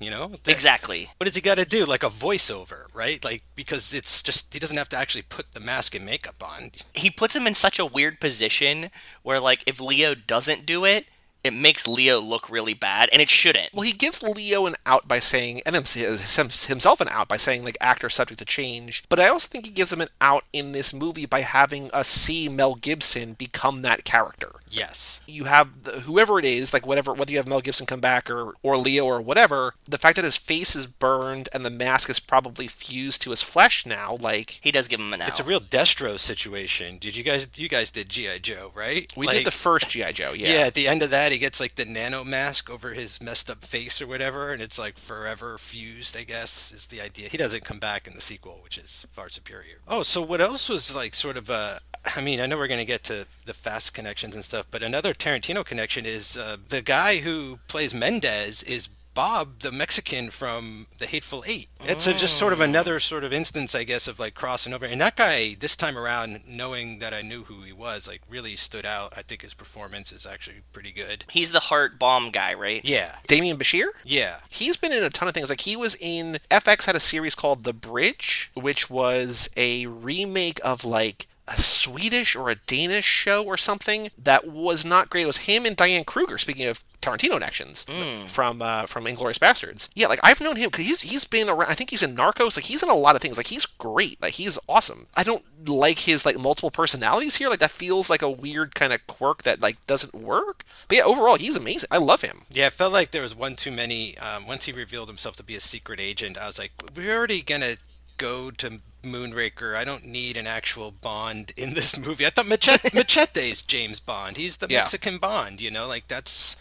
Exactly. What does he got to do? Like a voiceover, right? Like, because it's just, he doesn't have to actually put the mask and makeup on. He puts him in such a weird position where, like, if Leo doesn't do it, it makes Leo look really bad, and it shouldn't. Well, he gives Leo an out by saying, and himself an out by saying, like, actor subject to change. But I also think he gives him an out in this movie by having us see Mel Gibson become that character. Yes. You have whoever it is, like whether you have Mel Gibson come back or Leo or whatever, the fact that his face is burned and the mask is probably fused to his flesh now, like... He does give him an out. It's a real Destro situation. You guys did G.I. Joe, right? We did the first G.I. Joe, yeah. Yeah, at the end of that, he gets like the nano mask over his messed up face or whatever, and it's like forever fused, I guess, is the idea. He doesn't come back in the sequel, which is far superior. Oh, so what else was like sort of I mean, I know we're going to get to the Fast connections and stuff, but another Tarantino connection is the guy who plays Mendez is Bob, the Mexican from The Hateful Eight. It's just sort of another sort of instance, I guess, of like crossing over. And that guy, this time around, knowing that I knew who he was, like really stood out. I think his performance is actually pretty good. He's the heart bomb guy, right? Yeah. Damien Bashir? Yeah. He's been in a ton of things. Like, he was in... FX had a series called The Bridge, which was a remake of, like, a Swedish or a Danish show or something that was not great. It was him and Diane Kruger, speaking of Tarantino connections, from Inglourious Bastards. Yeah, like, I've known him because he's been around. I think he's in Narcos. Like, he's in a lot of things. Like, he's great. Like, he's awesome. I don't like his, like, multiple personalities here. Like, that feels like a weird kind of quirk that, like, doesn't work. But yeah, overall, he's amazing. I love him. Yeah, it felt like there was one too many. Once he revealed himself to be a secret agent, I was like, we're already gonna go to Moonraker. I don't need an actual Bond in this movie. I thought Machete's James Bond. He's the Mexican Bond, like that's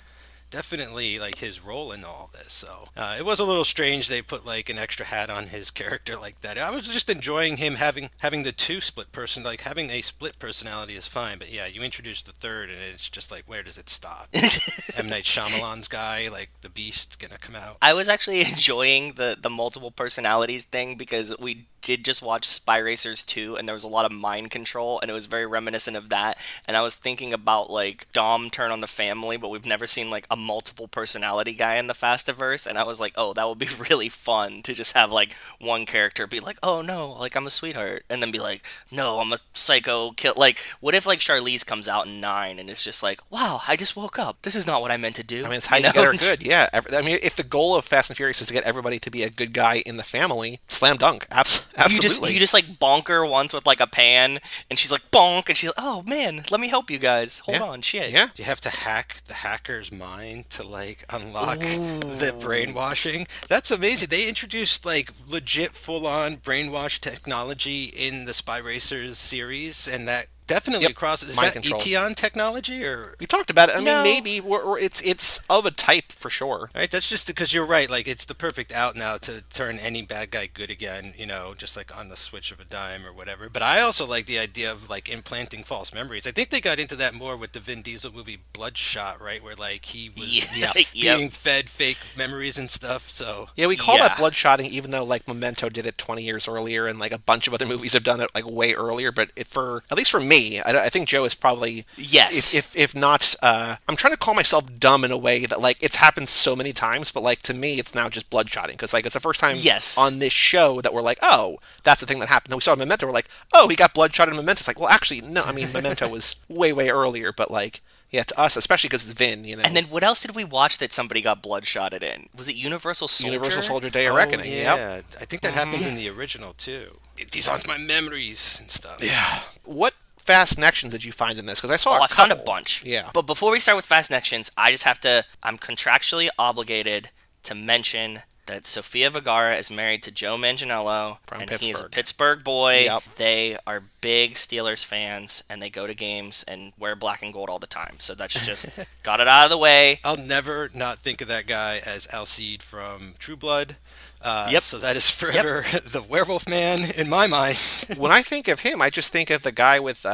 definitely like his role in all this. So it was a little strange they put like an extra hat on his character like that. I was just enjoying him having the two split person, like having a split personality is fine, but yeah, you introduce the third and it's just like, where does it stop? M. Night Shyamalan's guy, like the Beast's gonna come out. I was actually enjoying the multiple personalities thing because we did just watch Spy Racers 2 and there was a lot of mind control and it was very reminiscent of that, and I was thinking about like Dom turn on the family, but we've never seen like a multiple personality guy in the Fastiverse, and I was like, oh, that would be really fun to just have like one character be like, oh no, like I'm a sweetheart, and then be like, no, I'm a psycho kill. Like, what if like Charlize comes out in 9 and it's just like, wow, I just woke up, this is not what I meant to do. I mean, it's how you get her good. Yeah, I mean, if the goal of Fast and Furious is to get everybody to be a good guy in the family, slam dunk. Absolutely. You just like bonk her once with like a pan, and she's like bonk, and she's like, oh man, let me help you guys. Hold on, shit. Yeah. You have to hack the hacker's mind to like unlock the brainwashing. That's amazing. They introduced like legit full-on brainwash technology in the Spy Racers series, and that definitely crosses. Is Mind that control. Eteon technology or? We talked about it. I mean, No. maybe or it's of a type for sure. All right, that's just because you're right. Like, it's the perfect out now to turn any bad guy good again, you know, just like on the switch of a dime or whatever. But I also like the idea of like implanting false memories. I think they got into that more with the Vin Diesel movie Bloodshot, right? Where like he was being fed fake memories and stuff. So Yeah, we call that Yeah. bloodshotting, even though like Memento did it 20 years earlier, and like a bunch of other movies have done it like way earlier. But for at least for me, I think Joe is probably Yes. If not, I'm trying to call myself dumb in a way that like it's happened so many times, but like to me, it's now just bloodshotting because like it's the first time Yes. on this show that we're like, oh, that's the thing that happened. Then we saw Memento, we're like, oh, he got bloodshot in Memento. It's like, well, actually, no. I mean, Memento was way earlier, but like. Yeah, to us, especially because it's Vin, you know. And then what else did we watch that somebody got bloodshotted in? Was it Universal Soldier? Universal Soldier Day of Reckoning. yeah, Yep. I think that happens in the original too. These aren't my memories and stuff. Yeah. What fast connections did you find in this? Because I saw Oh, a I found a couple. bunch. Yeah. But before we start with Fast Connections, I just have to. I'm contractually obligated to mention that Sofia Vergara is married to Joe Manganiello, From and he is a Pittsburgh. Pittsburgh boy. Yep. They are big Steelers fans, and they go to games and wear black and gold all the time. So that's just got it out of the way. I'll never not think of that guy as Alcide from True Blood. Yep. So that is forever the werewolf man in my mind. When I think of him, I just think of the guy with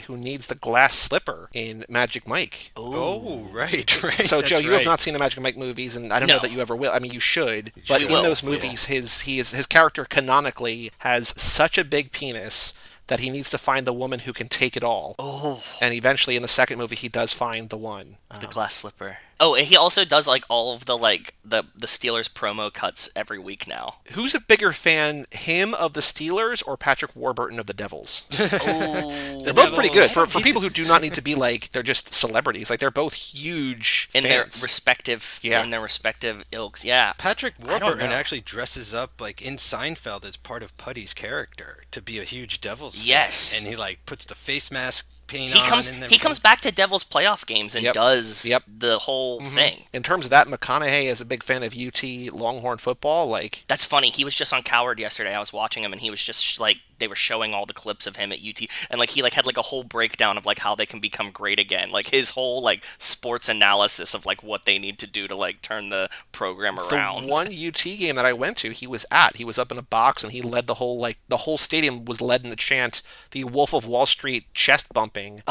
who needs the glass slipper in Magic Mike. Oh, right. So, That's Joe, you right. have not seen the Magic Mike movies, and I don't know No. that you ever will. I mean, you should. But We in will. those movies, his character canonically has such a big penis that he needs to find the woman who can take it all. Oh, And eventually, in the second movie, he does find the one. the glass slipper. Oh, and he also does like all of the like the Steelers promo cuts every week now. Who's a bigger fan, him of the Steelers or Patrick Warburton of the Devils? Oh, They're both pretty good for He people who do not need to be like they're just celebrities. Like they're both huge in their fans. respective ilks. Yeah. Patrick don't Warburton know. actually dresses up like in Seinfeld as part of Putty's character to be a huge Devils fan. Yes. And he like puts the face mask paint He on. comes and he comes back to Devils playoff games and Yep. does Yep. the whole thing. In terms of that, McConaughey is a big fan of UT Longhorn football. Like, That's funny. He was just on Coward yesterday. I was watching him, and he was just like they were showing all the clips of him at UT, and like he like had like a whole breakdown of like how they can become great again. Like his whole like sports analysis of like what they need to do to like turn the program around. the one UT game that I went to, he was up in a box, and he led the whole stadium was led in the chant, the Wolf of Wall Street chest bumping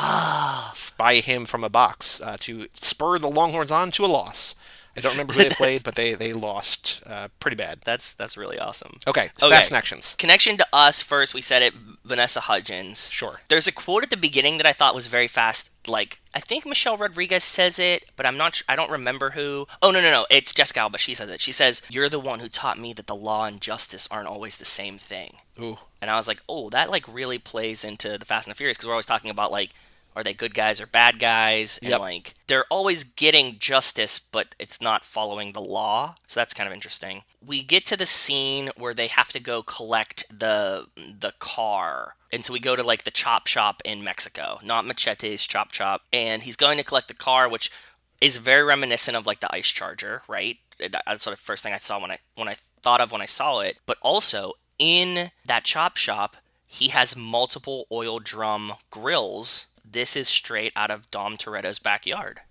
by him from a box to spur the Longhorns on to a loss. I don't remember who they played, but they lost pretty bad. That's really awesome. Okay, Okay. fast connections. Connection to us first. We said it. Vanessa Hudgens. Sure. There's a quote at the beginning that I thought was very fast. Like I think Michelle Rodriguez says it, but I'm not. I don't remember who. Oh no! It's Jessica Alba. She says it. She says, "You're the one who taught me that the law and justice aren't always the same thing." Ooh. And I was like, oh, that like really plays into the Fast and the Furious because we're always talking about like, are they good guys or bad guys? And Yep. like, they're always getting justice, but it's not following the law. So that's kind of interesting. We get to the scene where they have to go collect the car. And so we go to like the chop shop in Mexico, not Machete's chop shop. And he's going to collect the car, which is very reminiscent of like the Ice Charger, right? That's sort of the first thing I saw when I thought of when I saw it. But also in that chop shop, he has multiple oil drum grills. This is straight out of Dom Toretto's backyard.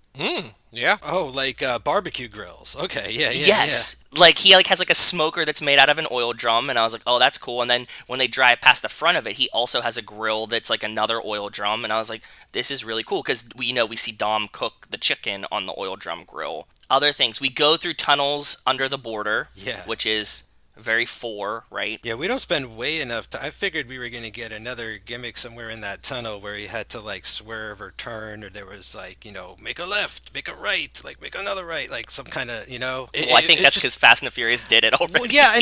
Yeah. Oh, like barbecue grills. Okay, yeah. Yes. Like he like has like a smoker that's made out of an oil drum, and I was like, oh, that's cool. And then when they drive past the front of it, he also has a grill that's like another oil drum, and I was like, this is really cool because we see Dom cook the chicken on the oil drum grill. Other things, we go through tunnels under the border, Yeah. which is very right? Yeah, we don't spend way enough time. I figured we were going to get another gimmick somewhere in that tunnel where he had to like swerve or turn, or there was like, make a left, make a right, like make another right, like some kind of, Well, I think that's because Fast and the Furious did it already. Well, yeah, I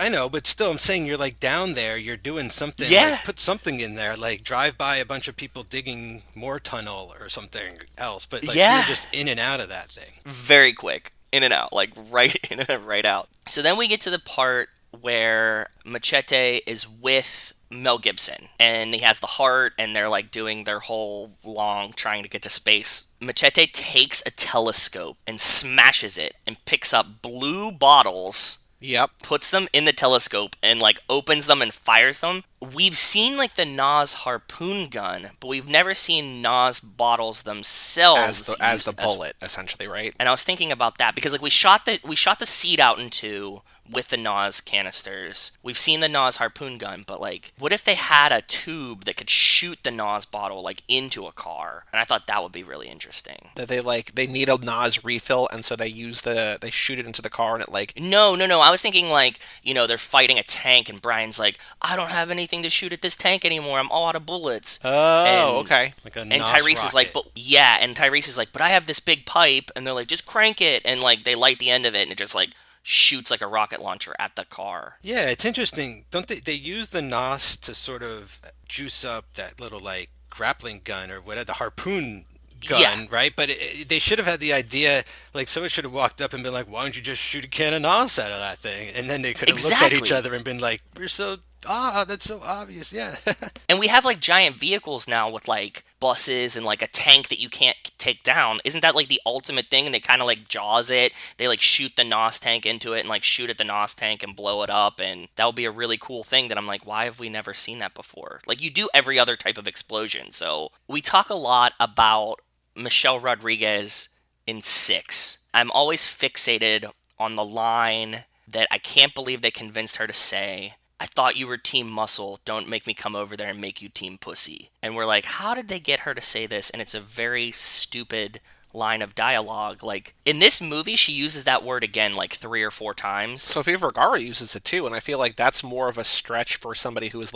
know, but still, I'm saying you're like down there, you're doing something. Yeah. Like, put something in there, like drive by a bunch of people digging more tunnel or something else. But like, Yeah. you're just in and out of that thing. Very quick. In and out, like right in and right out. So then we get to the part where Machete is with Mel Gibson and he has the heart and they're like doing their whole long trying to get to space. Machete takes a telescope and smashes it and picks up blue bottles, Yep. puts them in the telescope and like opens them and fires them. We've seen like the Nas harpoon gun, but we've never seen Nas bottles themselves As the bullet, essentially, right? and I was thinking about that because like we shot the seed out in two with the Nas canisters. We've seen the Nas harpoon gun, but like what if they had a tube that could shoot the Nas bottle like into a car? And I thought that would be really interesting. That they need a Nas refill, and so they shoot it into the car, and it like. No. I was thinking like, they're fighting a tank and Brian's like, I don't have anything to shoot at this tank anymore. I'm all out of bullets. Oh, okay. Like a And Nos Tyrese is like, rocket. Tyrese is like, but I have this big pipe, and they're like, just crank it, and like they light the end of it, and it just like shoots like a rocket launcher at the car. Yeah, it's interesting. Don't they use the Nos to sort of juice up that little like grappling gun or whatever, the harpoon gun, Yeah. right? But they should have had the idea, like someone should have walked up and been like, "Why don't you just shoot a can of Nos out of that thing?" And then they could have looked at each Exactly. other and been like, "We're so that's so obvious." Yeah. And we have like giant vehicles now with like buses and like a tank that you can't take down. Isn't that like the ultimate thing? And they kind of like jaws it. They like shoot the Nos tank into it and like shoot at the Nos tank and blow it up. And that would be a really cool thing that I'm like, why have we never seen that before? Like you do every other type of explosion. So we talk a lot about Michelle Rodriguez in Six. I'm always fixated on the line that I can't believe they convinced her to say, I thought you were team muscle. Don't make me come over there and make you team pussy. And we're like, how did they get her to say this? And it's a very stupid line of dialogue. Like, in this movie, she uses that word again like 3 or 4 times. Sofia Vergara uses it too, and I feel like that's more of a stretch for somebody who is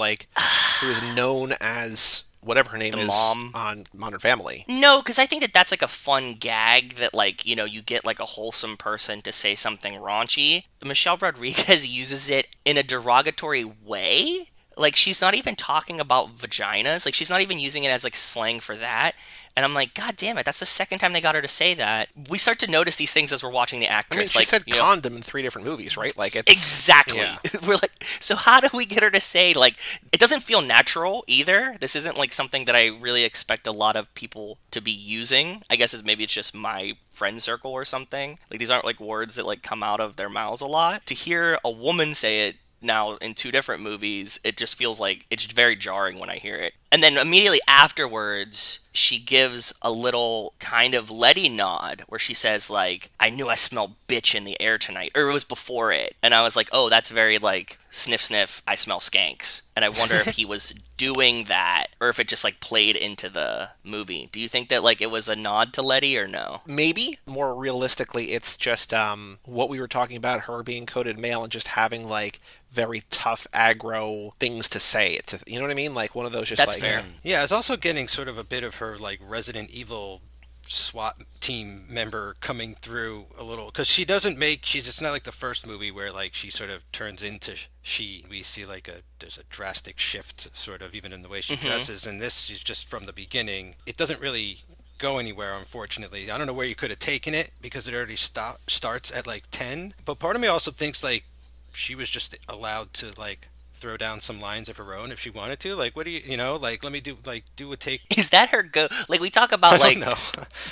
known as whatever her name is mom. on Modern Family. No, because I think that that's like a fun gag that like, you get like a wholesome person to say something raunchy. Michelle Rodriguez uses it in a derogatory way. Like, she's not even talking about vaginas. Like, she's not even using it as like slang for that. And I'm like, God damn it, that's the second time they got her to say that. We start to notice these things as we're watching the I mean, actress. she like, said condom in 3 different movies, right? Like it's Exactly. Yeah. We're like, so how do we get her to say, like, it doesn't feel natural either. This isn't like something that I really expect a lot of people to be using. I guess maybe it's just my friend circle or something. Like, these aren't like words that like come out of their mouths a lot. To hear a woman say it now in 2 different movies, it just feels like it's very jarring when I hear it. And then immediately afterwards, she gives a little kind of Letty nod where she says, like, I knew I smelled bitch in the air tonight. Or it was before it. And I was like, oh, that's very, like, sniff, sniff, I smell skanks. And I wonder if he was doing that or if it just, like, played into the movie. Do you think that, like, it was a nod to Letty or no? maybe more realistically, it's just what we were talking about, her being coded male and just having like very tough aggro things to say. You know what I mean? Like one of those just That's like fair. Yeah, it's also getting sort of a bit of her like Resident Evil SWAT team member coming through a little, because she doesn't make it's not like the first movie where like she sort of turns into she. We see like there's a drastic shift sort of even in the way she dresses, and this she's just from the beginning. It doesn't really go anywhere, unfortunately. I don't know where you could have taken it because it already starts at like 10. But part of me also thinks like she was just allowed to like throw down some lines of her own if she wanted to. Like, what do like, let me do a take. Is that her go? Like, we talk about, like, No.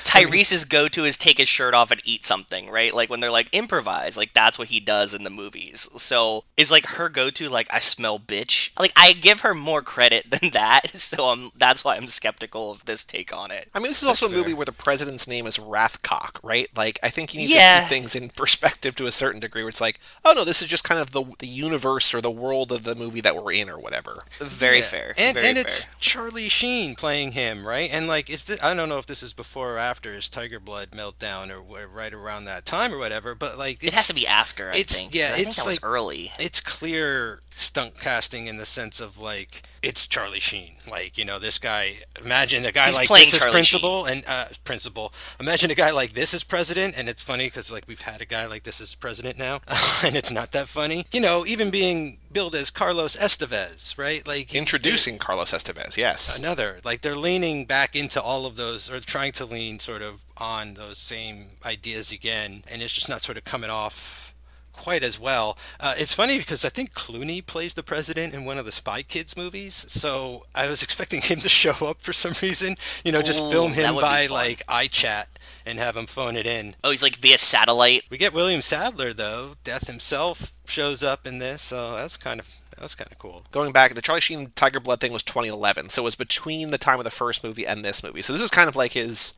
Tyrese's go-to is take his shirt off and eat something, right? Like, when they're, like, improvise, like, that's what he does in the movies. So, is, like, her go-to, like, I smell bitch? Like, I give her more credit than that, so that's why I'm skeptical of this take on it. I mean, this is also a movie fair. where the president's name is Rathcock, right? Like, I think you need Yeah. to keep things in perspective to a certain degree, where it's like, oh no, this is just kind of the universe or the world of the movie that we're in or whatever. Very Yeah. fair. And Very fair. it's Charlie Sheen playing him, right? And like, I don't know if this is before or after his Tiger Blood meltdown or right around that time or whatever, but like It has to be after, I think. Yeah, I think it's that was like early. It's clear stunt casting in the sense of like it's Charlie Sheen. Like, this guy. Imagine a guy He's like playing this as Charlie principal and principal. Imagine a guy like this as president, and it's funny because like we've had a guy like this as president now, and it's not that funny. Even being billed as Carlos Estevez, right? Like Introducing Carlos Estevez, yes. another, like they're leaning back into all of those, or trying to lean sort of on those same ideas again, and it's just not sort of coming off quite as well. It's funny because I think Clooney plays the president in one of the Spy Kids movies, so I was expecting him to show up for some reason. Just film Ooh, that him would be by fun. like iChat and have him phone it in. Oh, he's like via satellite. We get William Sadler though. Death himself shows up in this, so that was kind of cool. Going back, the Charlie Sheen Tiger Blood thing was 2011, so it was between the time of the first movie and this movie. So this is kind of like his,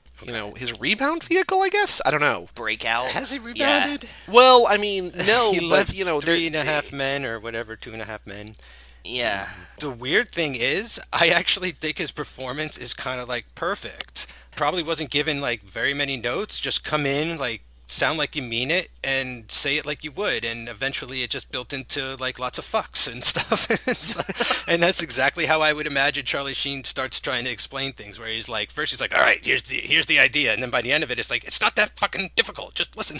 his rebound vehicle, I guess. I don't know. Breakout. Has he Yeah. rebounded? Well, I mean, no, He but left there- 3.5 Men or whatever, 2.5 Men. Yeah. The weird thing is, I actually think his performance is kind of like perfect. Probably wasn't given like very many notes. Just come in, like sound like you mean it, and say it like you would. And eventually, it just built into like lots of fucks and stuff. And that's exactly how I would imagine Charlie Sheen starts trying to explain things. Where he's like, first he's like, all right, here's the idea, and then by the end of it, it's like, it's not that fucking difficult. Just listen.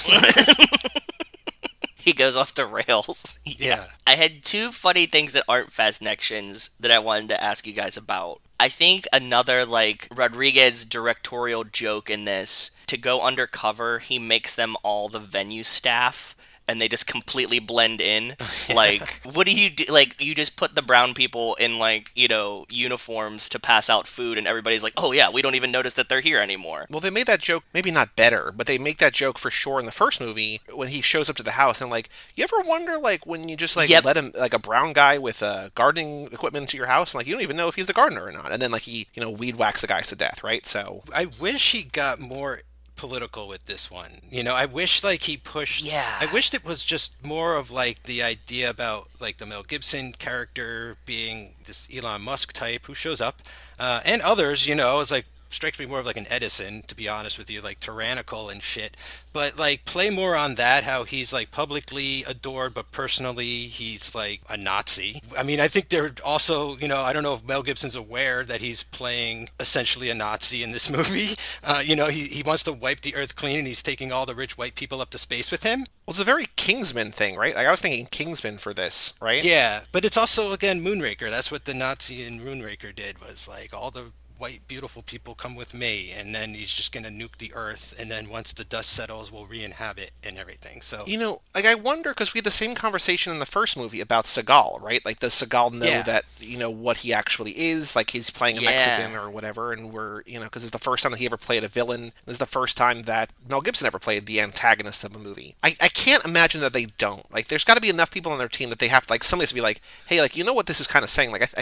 He goes off the rails. Yeah. I had two funny things that aren't Fast Connections that I wanted to ask you guys about. I think another, like, Rodriguez directorial joke in this, to go undercover, he makes them all the venue staff, and they just completely blend in. Like, what do you do? Like, you just put the brown people in, like, uniforms to pass out food, and everybody's like, oh yeah, we don't even notice that they're here anymore. Well, they made that joke, maybe not better, but they make that joke for sure in the first movie when he shows up to the house and like, you ever wonder like when you just like Yep. let him like a brown guy with gardening equipment into your house and like you don't even know if he's the gardener or not, and then like he weed whacks the guys to death, right? So I wish he got more political with this one. I wish like he pushed. Yeah. I wished it was just more of like the idea about like the Mel Gibson character being this Elon Musk type who shows up, and others. It's like strikes me more of like an Edison, to be honest with you, like tyrannical and shit. But like play more on that, how he's like publicly adored, but personally he's like a Nazi. I mean, I think they're also, I don't know if Mel Gibson's aware that he's playing essentially a Nazi in this movie. He wants to wipe the earth clean and he's taking all the rich white people up to space with him. well, it's a very Kingsman thing, right? Like I was thinking Kingsman for this, right? Yeah, but it's also, again, Moonraker. That's what the Nazi in Moonraker did, was like all the white beautiful people come with me, and then he's just gonna nuke the earth, and then once the dust settles we'll re-inhabit and everything. So Like I wonder because we had the same conversation in the first movie about Seagal, right? Like does Seagal know Yeah. that what he actually is? Like he's playing a Yeah. Mexican or whatever, and we're because it's the first time that he ever played a villain. This is the first time that Mel Gibson ever played the antagonist of a movie. I can't imagine that they don't. Like there's got to be enough people on their team that they have like somebody has to be like, hey, like what this is kind of saying. Like I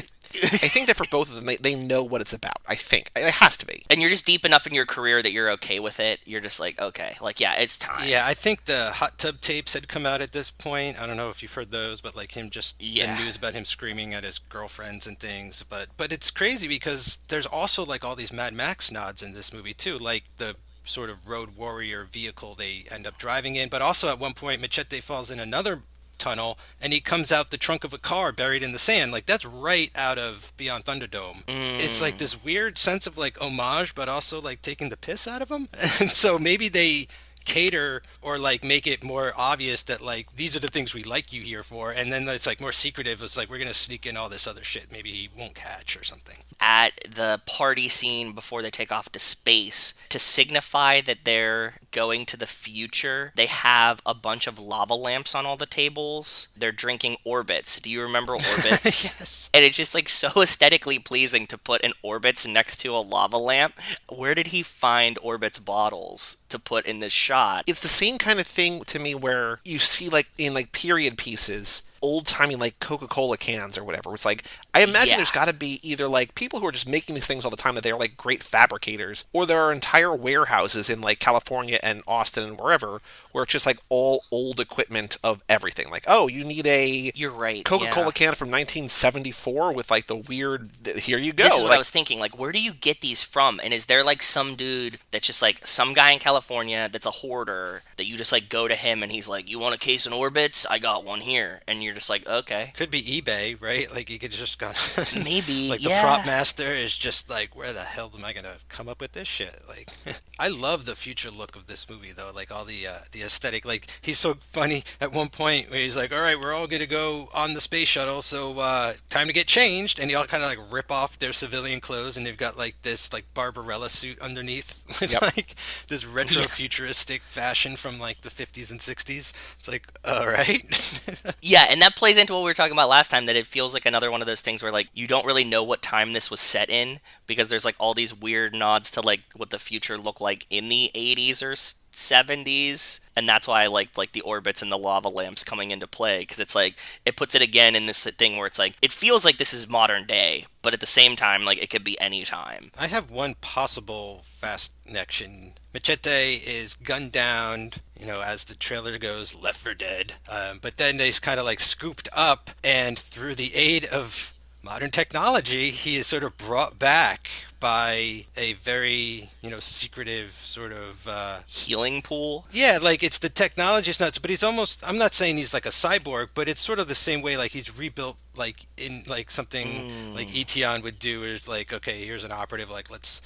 think that for both of them, they know what it's about. I think it has to be. And you're just deep enough in your career that you're okay with it. You're just like, okay, like, yeah, it's time. yeah, I think the hot tub tapes had come out at this point. I don't know if you've heard those, but like him just Yeah. the news about him screaming at his girlfriends and things. But it's crazy because there's also like all these Mad Max nods in this movie too, like the sort of road warrior vehicle they end up driving in. But also at one point, Machete falls in another tunnel and he comes out the trunk of a car buried in the sand. Like that's right out of Beyond Thunderdome. It's like this weird sense of like homage, but also like taking the piss out of him. And so maybe they cater or like make it more obvious that like these are the things we like you here for, and then it's like more secretive. It's like we're gonna sneak in all this other shit maybe he won't catch or something. At the party scene before they take off to space, to signify that they're going to the future, they have a bunch of lava lamps on all the tables. They're drinking Orbits. Do you remember Orbits? Yes. And it's just like so aesthetically pleasing to put an Orbits next to a lava lamp. Where did he find Orbits bottles to put in this shot? It's the same kind of thing to me where you see like in like period pieces old-timey like Coca-Cola cans or whatever. It's like I imagine Yeah. there's got to be either like people who are just making these things all the time that they're like great fabricators, or there are entire warehouses in like California and Austin and wherever where it's just like all old equipment of everything. Like, oh, you need a You're right. Coca-Cola yeah. can from 1974 with like the weird here you go. This is what Like, I was thinking. Like, where do you get these from? And is there like some dude that's just like some guy in California that's a hoarder that you just like go to him and he's like, "You want a case of Orbits? I got one here." And you're just like, okay. Could be eBay, right? Like, you could just go... Maybe, like, the yeah. prop master is just like, where the hell am I going to come up with this shit? Like, I love the future look of this movie, though. Like, all the aesthetic. Like, he's so funny at one point where he's like, all right, we're all going to go on the space shuttle, so time to get changed. And they all kind of, like, rip off their civilian clothes, and they've got, like, this, like, Barbarella suit underneath with, like, this retro futuristic fashion from, like, the 50s and 60s. It's like, all right. Yeah, and that plays into what we were talking about last time, that it feels like another one of those things where, like, you don't really know what time this was set in, because there's, like, all these weird nods to, like, what the future looked like in the 80s or 70s, and that's why I like the orbits and the lava lamps coming into play, because it's like, it puts it again in this thing where it's like, it feels like this is modern day, but at the same time, like, it could be any time. I have one possible fast connection. Machete is gunned down, as the trailer goes, Left 4 Dead. But then he's kind of like scooped up, and through the aid of modern technology, he is sort of brought back by a very, secretive sort of... healing pool? Yeah, like, it's the technology's nuts, but he's almost... I'm not saying he's like a cyborg, but it's sort of the same way, like, he's rebuilt, like, in, like, something like Etion would do, is like, okay, here's an operative, like, let's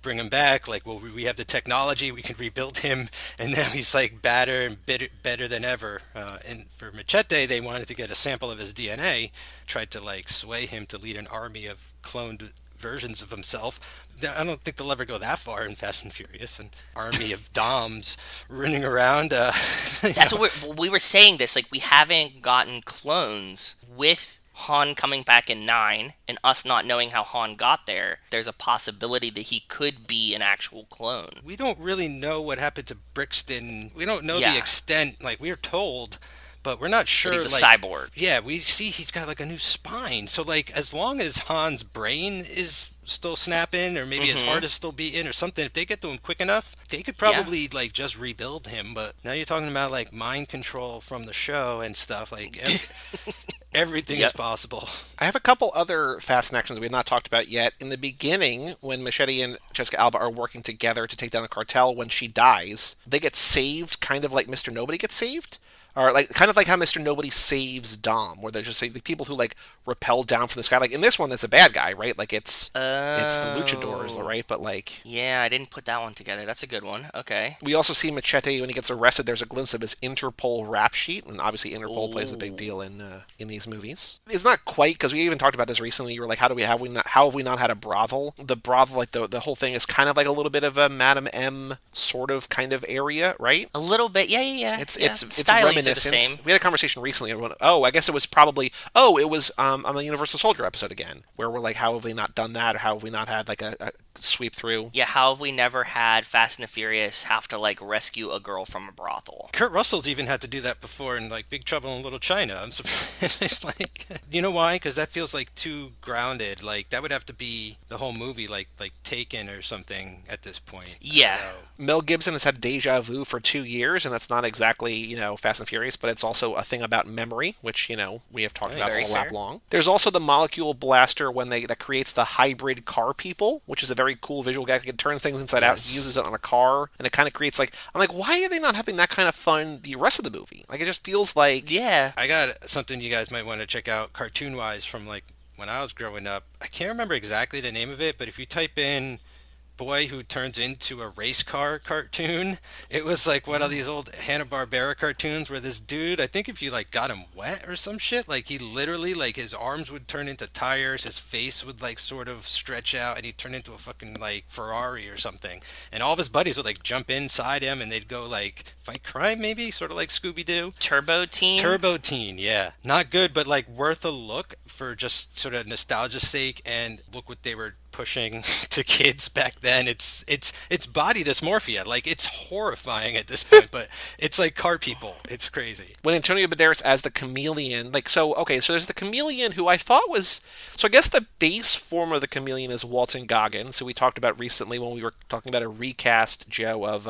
bring him back. Like, well, we have the technology, we can rebuild him, and now he's like better and better than ever. And for Machete, they wanted to get a sample of his DNA, tried to like sway him to lead an army of cloned versions of himself. I don't think they'll ever go that far in Fast and Furious, an army of Doms running around. That's what we were saying this, like, we haven't gotten clones with Han coming back in 9, and us not knowing how Han got there. There's a possibility that he could be an actual clone. We don't really know what happened to Brixton. We don't know the extent. Like, we're told, but we're not sure. But he's a cyborg. Yeah, we see he's got like a new spine. So like, as long as Han's brain is still snapping, or maybe his heart is still beating or something, if they get to him quick enough, they could probably like just rebuild him. But now you're talking about like mind control from the show and stuff. Like everything is possible. I have a couple other fast connections we have not talked about yet. In the beginning, when Machete and Jessica Alba are working together to take down the cartel, when she dies, they get saved kind of like Mr. Nobody gets saved. Or like kind of like how Mr. Nobody saves Dom, where they're just the people who like rappel down from the sky. Like in this one, that's a bad guy, right? Like it's the luchadors, right? But like, yeah, I didn't put that one together. That's a good one. Okay. We also see Machete when he gets arrested. There's a glimpse of his Interpol rap sheet, and obviously Interpol plays a big deal in these movies. It's not quite, because we even talked about this recently. You were like, how have we not had a brothel? The brothel, like the whole thing is kind of like a little bit of a Madame M sort of kind of area, right? A little bit, yeah. It's Stylings are the same. We had a conversation recently. I guess it was probably. It was on the Universal Soldier episode again, where we're like, how have we not done that, or how have we not had like a sweep through? Yeah, how have we never had Fast and the Furious have to like rescue a girl from a brothel? Kurt Russell's even had to do that before in like Big Trouble in Little China. I'm surprised. It's like, you know why? Because that feels like too grounded. Like that would have to be the whole movie, like Taken or something at this point. Yeah. Mel Gibson has had deja vu for 2 years, and that's not exactly Fast and Furious, but it's also a thing about memory, which we have talked about all lap long. There's also the molecule blaster that creates the hybrid car people, which is a very cool visual gag. It turns things inside out, uses it on a car, and it kind of creates like, I'm like, why are they not having that kind of fun the rest of the movie? Like, it just feels like... Yeah. I got something you guys might want to check out cartoon-wise from like when I was growing up. I can't remember exactly the name of it, but if you type in boy who turns into a race car cartoon, it was like one of these old Hanna-Barbera cartoons where this dude, I think if you like got him wet or some shit, like he literally, like his arms would turn into tires, his face would like sort of stretch out, and he'd turn into a fucking like Ferrari or something, and all of his buddies would like jump inside him and they'd go like fight crime, maybe sort of like Scooby-Doo. Turbo Teen, yeah, not good, but like worth a look for just sort of nostalgia's sake, and look what they were pushing to kids back then. It's body dysmorphia. Like, it's horrifying at this point, but it's like car people. It's crazy. When Antonio Banderas as the chameleon, so there's the chameleon who I thought was, so I guess the base form of the chameleon is Walton Goggins, who we talked about recently when we were talking about a recast, Joe, of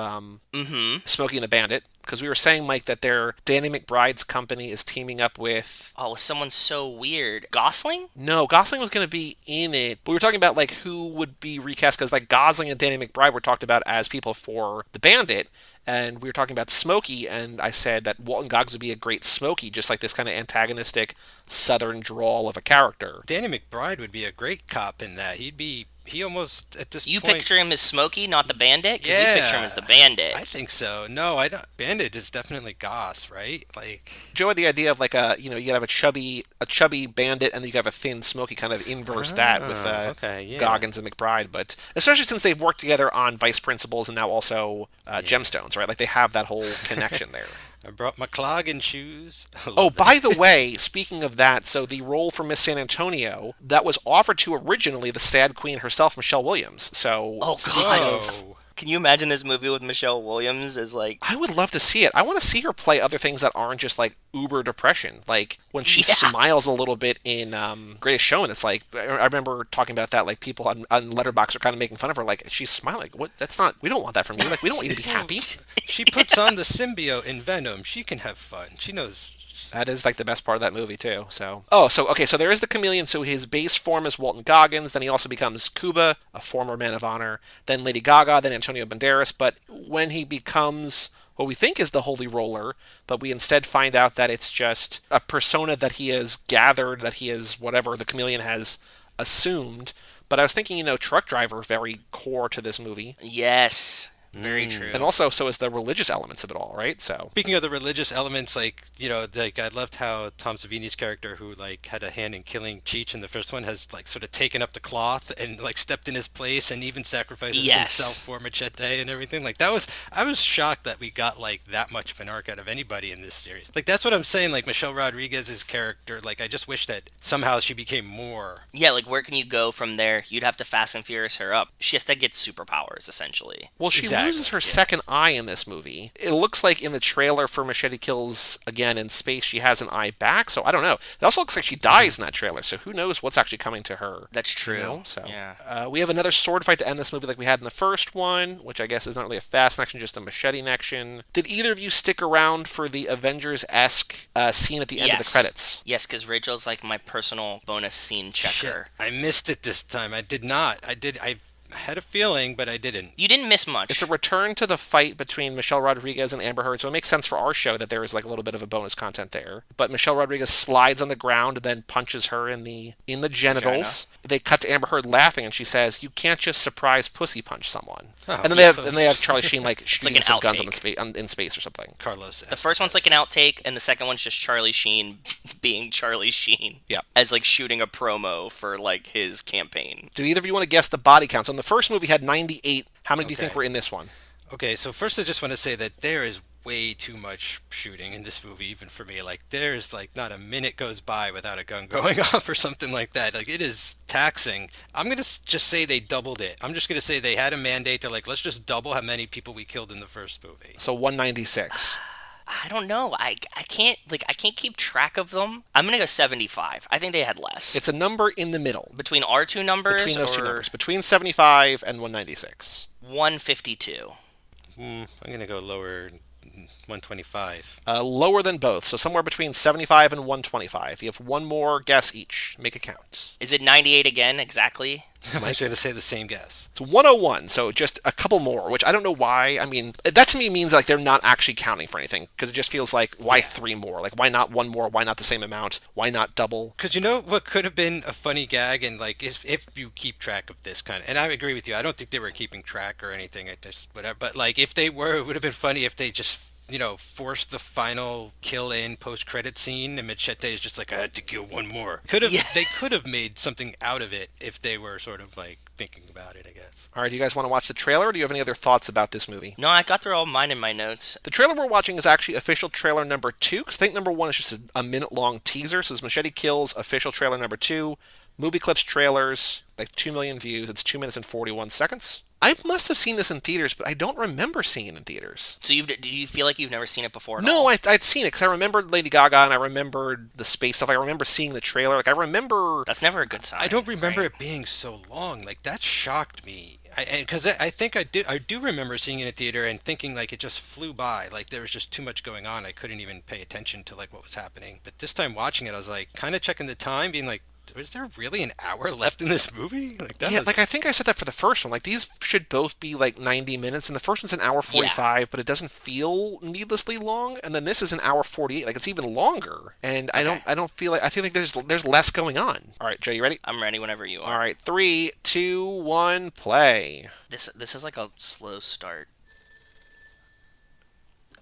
Smokey and the Bandit. Because we were saying, Mike, that Danny McBride's company is teaming up with... Oh, someone so weird. Gosling? No, Gosling was going to be in it. But we were talking about, like, who would be recast. Because, like, Gosling and Danny McBride were talked about as people for The Bandit. and we were talking about Smokey, and I said that Walton Goggins would be a great Smokey, just like this kind of antagonistic Southern drawl of a character. Danny McBride would be a great cop in that. He almost, at this You point... picture him as Smokey, not the Bandit? Because Yeah. we picture him as the Bandit. I think so. No, I don't. Bandit is definitely Goss, right? Like... Joe had the idea of like you could have a chubby Bandit, and then you could have a thin Smokey, kind of inverse that with Goggins and McBride. But especially since they've worked together on Vice Principals and now also Gemstones, right? Like they have that whole connection there. I brought my clogging shoes. By the way, speaking of that, so the role for Miss San Antonio, that was offered to originally the sad queen herself, Michelle Williams. So, Oh, God. Can you imagine this movie with Michelle Williams as like... I would love to see it. I want to see her play other things that aren't just like uber depression. Like when she smiles a little bit in Greatest Showman, it's like, I remember talking about that, like people on Letterboxd are kind of making fun of her, like she's smiling. What? That's not, we don't want that from you. Like we don't want you to be happy. She puts on the symbiote in Venom. She can have fun. She knows... That is like the best part of that movie too. So there is the chameleon. So his base form is Walton Goggins. Then he also becomes Cuba, a former Man of Honor. Then Lady Gaga. Then Antonio Banderas. But when he becomes what we think is the Holy Roller, but we instead find out that it's just a persona that he has gathered, that he is whatever the chameleon has assumed. But I was thinking, truck driver, very core to this movie. Yes. Very true. And also, so is the religious elements of it all, right? So speaking of the religious elements, I loved how Tom Savini's character, who had a hand in killing Cheech in the first one, has sort of taken up the cloth and stepped in his place and even sacrifices himself for Machete and everything. I was shocked that we got that much of an arc out of anybody in this series. That's what I'm saying. Michelle Rodriguez's character, I just wish that somehow she became more. Yeah, where can you go from there? You'd have to Fast and Furious her up. She has to get superpowers, essentially. Well, she loses her second eye in this movie. It looks like in the trailer for Machete Kills again in space, she has an eye back. So I don't know. It also looks like she dies in that trailer. So who knows what's actually coming to her? That's true. So yeah. We have another sword fight to end this movie like we had in the first one, which I guess is not really a fast action, just a machete action. Did either of you stick around for the Avengers-esque scene at the end of the credits? Yes, because Rachel's my personal bonus scene checker. Shit, I missed it this time. I did not. I had a feeling, but I didn't. You didn't miss much. It's a return to the fight between Michelle Rodriguez and Amber Heard, so it makes sense for our show that there is a little bit of a bonus content there. But Michelle Rodriguez slides on the ground and then punches her in the genitals. They cut to Amber Heard laughing, and she says, "You can't just surprise pussy punch someone." And then they have Charlie Sheen shooting some guns in space or something. Carlos. The first one's an outtake, and the second one's just Charlie Sheen being Charlie Sheen. Yeah. As shooting a promo for his campaign. Do either of you want to guess the body count? So the first movie had 98. How many do you think were in this one? Okay, so first I just want to say that there is way too much shooting in this movie, even for me. There's not a minute goes by without a gun going off or something like that. It is taxing. I'm going to just say they doubled it. I'm just going to say they had a mandate. They're let's just double how many people we killed in the first movie. So 196. I don't know. I can't keep track of them. I'm gonna go 75. I think they had less. It's a number in the middle. Between our two numbers? Between those two numbers. Between 75 and 196. 152. I'm gonna go lower, 125. Lower than both, so somewhere between 75 and 125. You have one more guess each. Make it count. Is it 98 again, exactly? I'm actually going to say the same guess. It's 101, so just a couple more, which I don't know why. I mean, that to me means they're not actually counting for anything, because it just feels why 3 more? Why not 1 more? Why not the same amount? Why not double? Because what could have been a funny gag, and if you keep track of this kind of, and I agree with you, I don't think they were keeping track or anything, whatever, but if they were, it would have been funny if they just force the final kill in post-credit scene, and Machete is just I had to kill one more. They could have made something out of it if they were sort of thinking about it, I guess. All right, do you guys want to watch the trailer, or do you have any other thoughts about this movie? No, I got through all mine in my notes. The trailer we're watching is actually official trailer number 2, because I think number 1 is just a minute-long teaser, so it's Machete Kills official trailer number 2. Movie Clips trailers, 2 million views. It's 2 minutes and 41 seconds. I must have seen this in theaters, but I don't remember seeing it in theaters. So do you feel like you've never seen it before? No, I'd seen it because I remembered Lady Gaga and I remembered the space stuff. I remember seeing the trailer. I remember... That's never a good sign. I don't remember it being so long. That shocked me. Because I think I do remember seeing it in a theater and thinking it just flew by. There was just too much going on. I couldn't even pay attention to what was happening. But this time watching it, I was kind of checking the time, being is there really an hour left in this movie? Like that Yeah, was... like I think I said that for the first one. Like these should both be like 90 minutes, and the first one's an hour 45, but it doesn't feel needlessly long. And then this is an hour 48, like it's even longer. And I don't feel like I feel like there's less going on. All right, Joe, you ready? I'm ready whenever you are. All right, 3, 2, 1, play. This is like a slow start.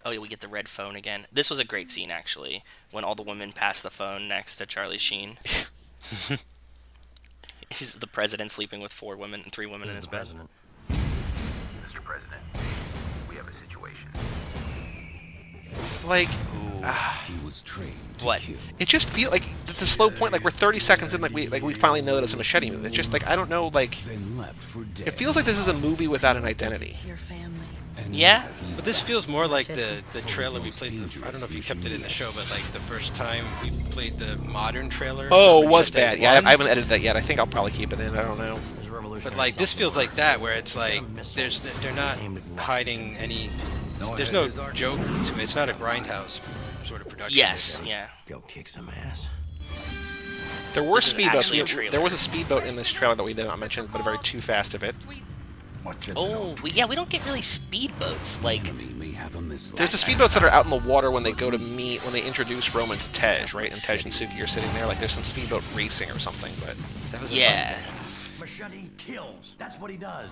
Oh yeah, we get the red phone again. This was a great scene actually, when all the women pass the phone next to Charlie Sheen. He's the president sleeping with 4 women and 3 women in his bed. Mr. President, we have a situation. Like, He was trained to What? kill. it just feels like the slow point. Like we're 30 seconds in, like we finally know that it's a machete movie. It's just like I don't know, like Then left for dead. it feels like this is a movie without an identity. Your family. And Yeah. now he's But this feels more like the trailer we played. I don't know if you kept it in the show, but like the first time we played the modern trailer. Oh, for it was Machete bad. Yeah, I 1. haven't edited that yet. I think I'll probably keep it in. I don't know. But like this feels like that, where it's like they're not hiding any. There's no joke to it. It's not a grindhouse sort of production. Yes, yeah. Go kick some ass. There were This is speedboats. actually a trailer. There was a speedboat in this trailer that we did not mention, but a very too fast of it. Oh, we don't get really speedboats. Like, enemy may have a missile. There's the speedboats that are out in the water when they go to meet, when they introduce Roman to Tej, right? And Tej and Suki are sitting there, like there's some speedboat racing or something, but That was a yeah. Machete Kills. That's what he does.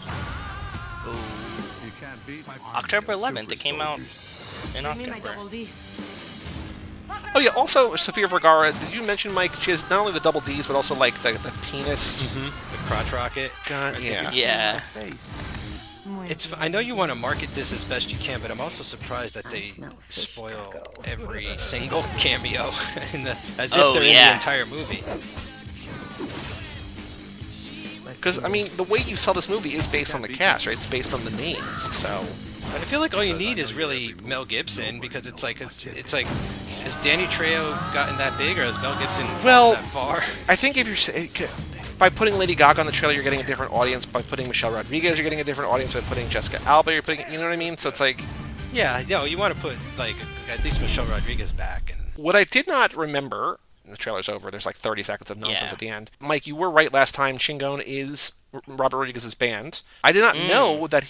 October 11th, it came out in Give me my October. double D's. oh yeah. Also, Sofia Vergara. Did you mention, Mike? She has not only the double D's, but also like the penis the crotch rocket. gun. I think Yeah. Yeah. It's. I know you want to market this as best you can, but I'm also surprised that they spoil every single cameo as if Oh, they're in yeah. the entire movie. Because I mean, the way you sell this movie is based on the cast, right? It's based on the names. So But I feel like all you need is really Mel Gibson, because it's like has Danny Trejo gotten that big, or has Mel Gibson Well, fallen that far? I think if you're by putting Lady Gaga on the trailer, you're getting a different audience. By putting Michelle Rodriguez, you're getting a different audience. By putting Jessica Alba, you're putting, you know what I mean? So it's like, Yeah, no, you want to put like at least Michelle Rodriguez back, and what I did not remember, and the trailer's over, there's like 30 seconds of nonsense Yeah. at the end. Mike, you were right last time. Chingon is Robert Rodriguez's band. I did not know that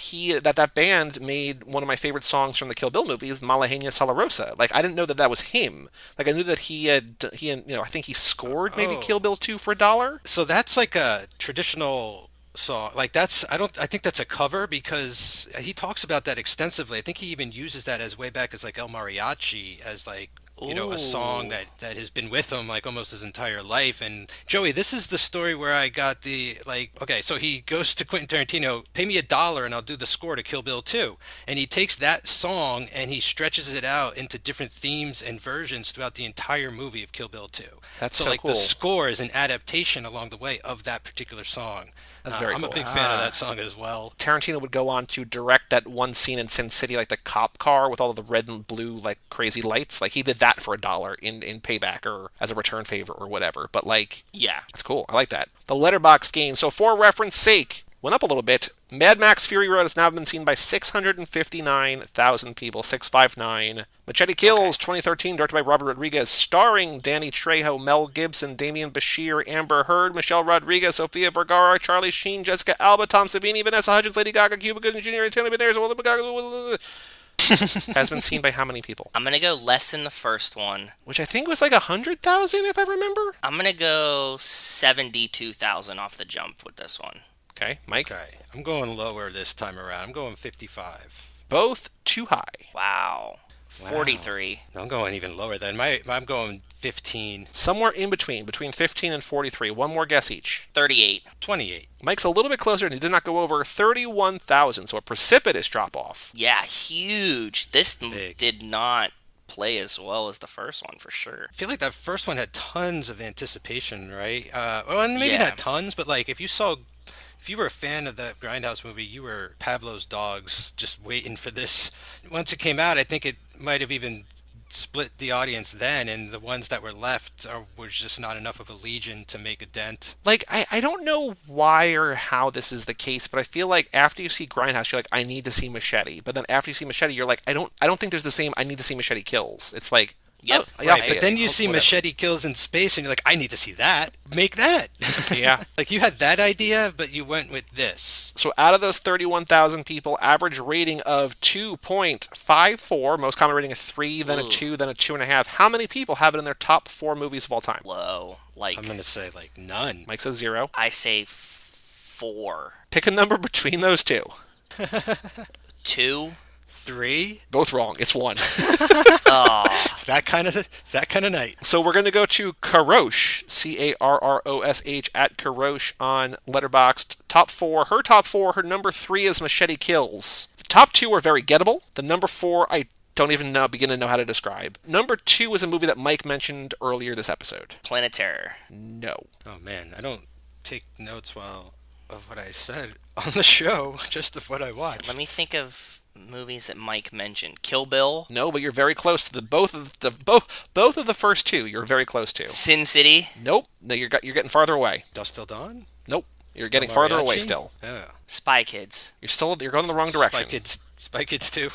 that band made one of my favorite songs from the Kill Bill movies, Malahenia Salarosa. Like, I didn't know that that was him. Like, I knew that he had, you know, I think he scored maybe Oh. Kill Bill 2 for $1. so that's like a traditional song. Like I think that's a cover, because he talks about that extensively. I think he even uses that as way back as like El Mariachi, as like, you know, a song Ooh. that has been with him like almost his entire life. And Joey, this is the story where I got the like, okay, so he goes to Quentin Tarantino, pay me $1 and I'll do the score to Kill Bill 2. And he takes that song and he stretches it out into different themes and versions throughout the entire movie of Kill Bill 2. That's so so like cool. the score is an adaptation along the way of that particular song. That's very I'm cool. a big fan of that song as well. Tarantino would go on to direct that one scene in Sin City, like the cop car with all of the red and blue, like crazy lights. Like he did that for $1 in payback or as a return favor or whatever. But like, Yeah. that's cool. I like that. The Letterbox game. So for reference sake, went up a little bit. Mad Max Fury Road has now been seen by 659,000 people. 659. Machete Kills 2013, directed by Robert Rodriguez, starring Danny Trejo, Mel Gibson, Damian Bashir, Amber Heard, Michelle Rodriguez, Sofia Vergara, Charlie Sheen, Jessica Alba, Tom Savini, Vanessa Hudgens, Lady Gaga, Cuba Gooding Jr., Taylor Banares, has been seen by how many people? I'm gonna go less than the first one. Which I think was like 100,000, if I remember. I'm gonna go 72,000 off the jump with this one. Okay, Mike. Okay, I'm going lower this time around. I'm going 55. Both too high. Wow. 43. No, I'm going even lower than I'm going 15, Somewhere in between 15 and 43. One more guess each. 38. 28. Mike's a little bit closer, and he did not go over 31,000, so a precipitous drop-off. Yeah, huge. This Big. did not play as well as the first one for sure. I feel like that first one had tons of anticipation, right? Well, maybe Yeah. not tons, but like if you were a fan of that Grindhouse movie, you were Pavlov's dogs just waiting for this. Once it came out, I think it might have even split the audience then, and the ones that were left was just not enough of a legion to make a dent. Like, I don't know why or how this is the case, but I feel like after you see Grindhouse, you're like, I need to see Machete. But then after you see Machete, you're like, I don't think there's the same, I need to see Machete Kills. It's like, Yep. Oh, yeah, I'll Right, see but it. then you see Whatever. Machete Kills in space, and you're like, I need to see that. Make that. Yeah. Like, you had that idea, but you went with this. So out of those 31,000 people, average rating of 2.54, most common rating of 3, then a Ooh. 2, then a 2.5. How many people have it in their top 4 movies of all time? Low. Like, I'm going to say, like, none. Mike says 0. I say 4. Pick a number between those two. 2. 3? Both wrong. It's 1. Oh. It's that kind of night. So we're going to go to Karosh, Carrosh, at Karosh on Letterboxd. Top 4. Her top 4. Her number 3 is Machete Kills. The top 2 are very gettable. The number 4, I don't even begin to know how to describe. Number 2 is a movie that Mike mentioned earlier this episode. Planet Terror. No. Oh, man. I don't take notes of what I said on the show, just of what I watched. Let me think of movies that Mike mentioned. Kill Bill. No, but you're very close to both of the first 2. You're very close to. Sin City. Nope. No, you're getting farther away. Dust Till Dawn? Nope. You're getting farther away Mariachi? still. Yeah. Spy Kids. You're going in the wrong direction. Spy Kids 2.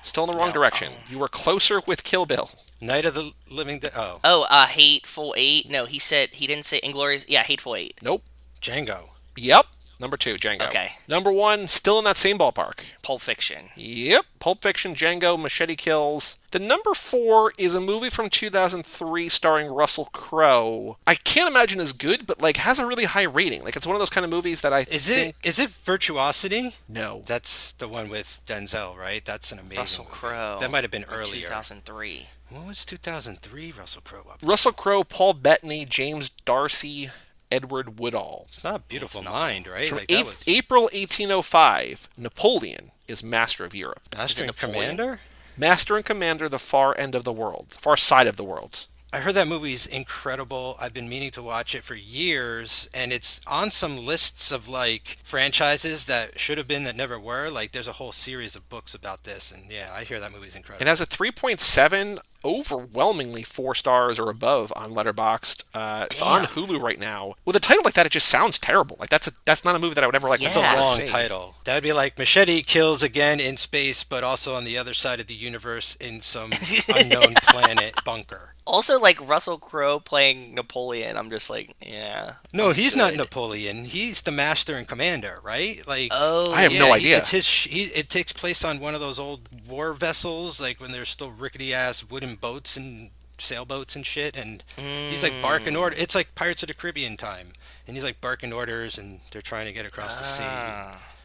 Still in the wrong direction. You were closer with Kill Bill. Night of the Living Dead. Oh, Oh, Hateful Eight. No, he didn't say Inglourious. Yeah, Hateful Eight. Nope. Django. Yep. Number 2, Django. Okay. Number 1, still in that same ballpark. Pulp Fiction. Yep. Pulp Fiction, Django, Machete Kills. The number 4 is a movie from 2003 starring Russell Crowe. I can't imagine is good, but like has a really high rating. Like it's one of those kind of movies that I Is think... it Virtuosity? No. That's the one with Denzel, right? That's an amazing Russell movie. Crowe. That might have been earlier. 2003. What was 2003 Russell Crowe up to? Russell Crowe, Paul Bettany, James Darcy, Edward Woodall. It's not Beautiful It's not. Mind, right? From Like, that was April 1805, Napoleon is master of Europe. Master and Napoleon? Commander? Master and commander, the far end of the world. Far side of the world. I heard that movie's incredible. I've been meaning to watch it for years, and it's on some lists of like franchises that should have been that never were. Like there's a whole series of books about this, and yeah, I hear that movie's incredible. It has a 3.7, overwhelmingly 4 stars or above on Letterboxd. It's on Hulu right now. With a title like that, it just sounds terrible. Like that's not a movie that I would ever like. Yeah. It's a Yeah. long see. title. That would be like Machete Kills again in space, but also on the other side of the universe in some unknown planet bunker. Also, like Russell Crowe playing Napoleon. I'm just like, yeah. No, he's not Good. Napoleon. He's the master and commander, right? Like, Oh, I have no idea. It's his. It takes place on one of those old war vessels, like when there's still rickety ass wooden boats and sailboats and shit. And he's like barking order. It's like Pirates of the Caribbean time, and he's like barking orders, and they're trying to get across the sea.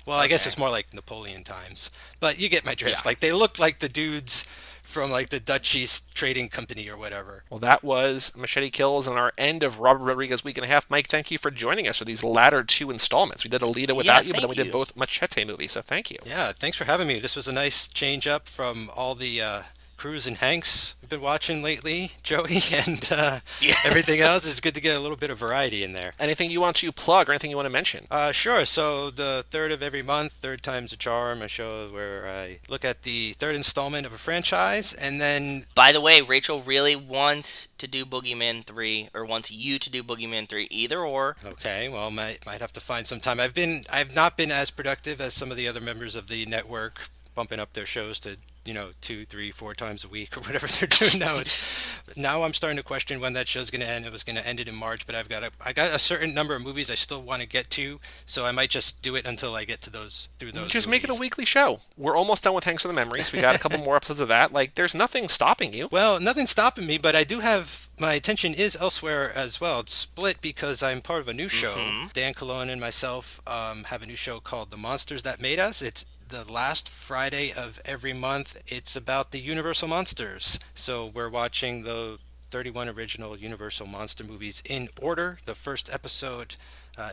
Well, I guess it's more like Napoleon times, but you get my drift. Yeah. Like they look like the dudes from like the Dutch East Trading Company or whatever. Well, that was Machete Kills and our end of Robert Rodriguez Week and a Half. Mike, thank you for joining us for these latter 2 installments. We did Alita without you, but then we thank did you. both Machete movies, so thank you. Yeah, thanks for having me. This was a nice change up from all the Cruise and Hanks we've been watching lately, Joey, and everything else. It's good to get a little bit of variety in there. Anything you want to plug or anything you want to mention? Sure. So the third of every month, Third Time's a Charm, a show where I look at the third installment of a franchise, and then By the way, Rachel really wants to do Boogeyman 3, or wants you to do Boogeyman 3, either or. okay, well, might have to find some time. I've not been as productive as some of the other members of the network, bumping up their shows to 2, 3, 4 times a week or whatever they're doing now. Now I'm starting to question when that show's going to end. It was going to end it in March, but I got a certain number of movies I still want to get to, so I might just do it until I get to those Just make it a movies. weekly show. We're almost done with Hanks for the Memories. We got a couple more episodes of that. Like, there's nothing stopping you. Well, nothing's stopping me, but I do have my attention is elsewhere as well. It's split because I'm part of a new show. Dan Colon and myself have a new show called The Monsters That Made Us. It's the last Friday of every month. It's about the Universal Monsters. So we're watching the 31 original Universal Monster movies in order. The first episode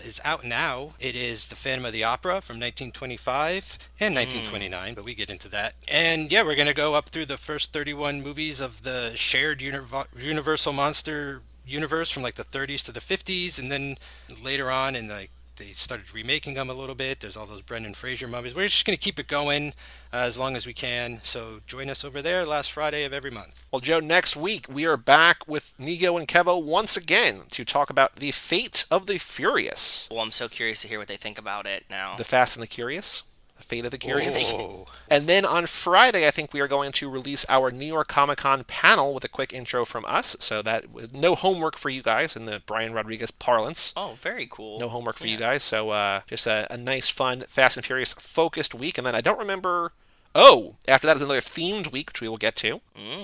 is out now. It is The Phantom of the Opera from 1925 and 1929, but we get into that. And yeah, we're going to go up through the first 31 movies of the shared Universal Monster universe from like the 30s to the 50s, and then later on in like they started remaking them a little bit. There's all those Brendan Fraser movies. We're just going to keep it going as long as we can. So join us over there last Friday of every month. Well, Joe, next week we are back with Nigo and Kevo once again to talk about the fate of the Furious. Well, I'm so curious to hear what they think about it now. The Fast and the Curious? Fate of the Curious. Oh. And then on Friday, I think we are going to release our New York Comic Con panel with a quick intro from us. So that no homework for you guys in the Brian Rodriguez parlance. Oh, very cool. No homework for you guys. So just a nice, fun, Fast and Furious focused week. And then I don't remember. Oh, after that is another themed week, which we will get to.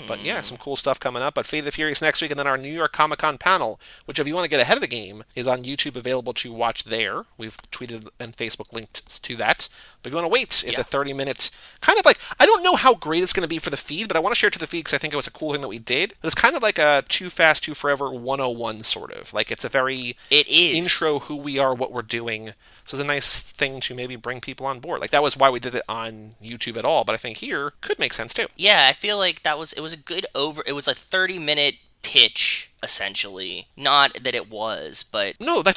But yeah, some cool stuff coming up. But Fate of the Furious next week, and then our New York Comic Con panel, which if you want to get ahead of the game, is on YouTube, available to watch there. We've tweeted and Facebook linked to that. But if you want to wait, it's a 30-minute, kind of like, I don't know how great it's going to be for the feed, but I want to share it to the feed because I think it was a cool thing that we did. It's kind of like a Too Fast, Too Forever 101 sort of. Like, it's a very intro, who we are, what we're doing. So it's a nice thing to maybe bring people on board. Like, that was why we did it on YouTube at all, but I think here could make sense too. Yeah, I feel like it was a good it was a 30-minute pitch, essentially. Not that it was, but... No, I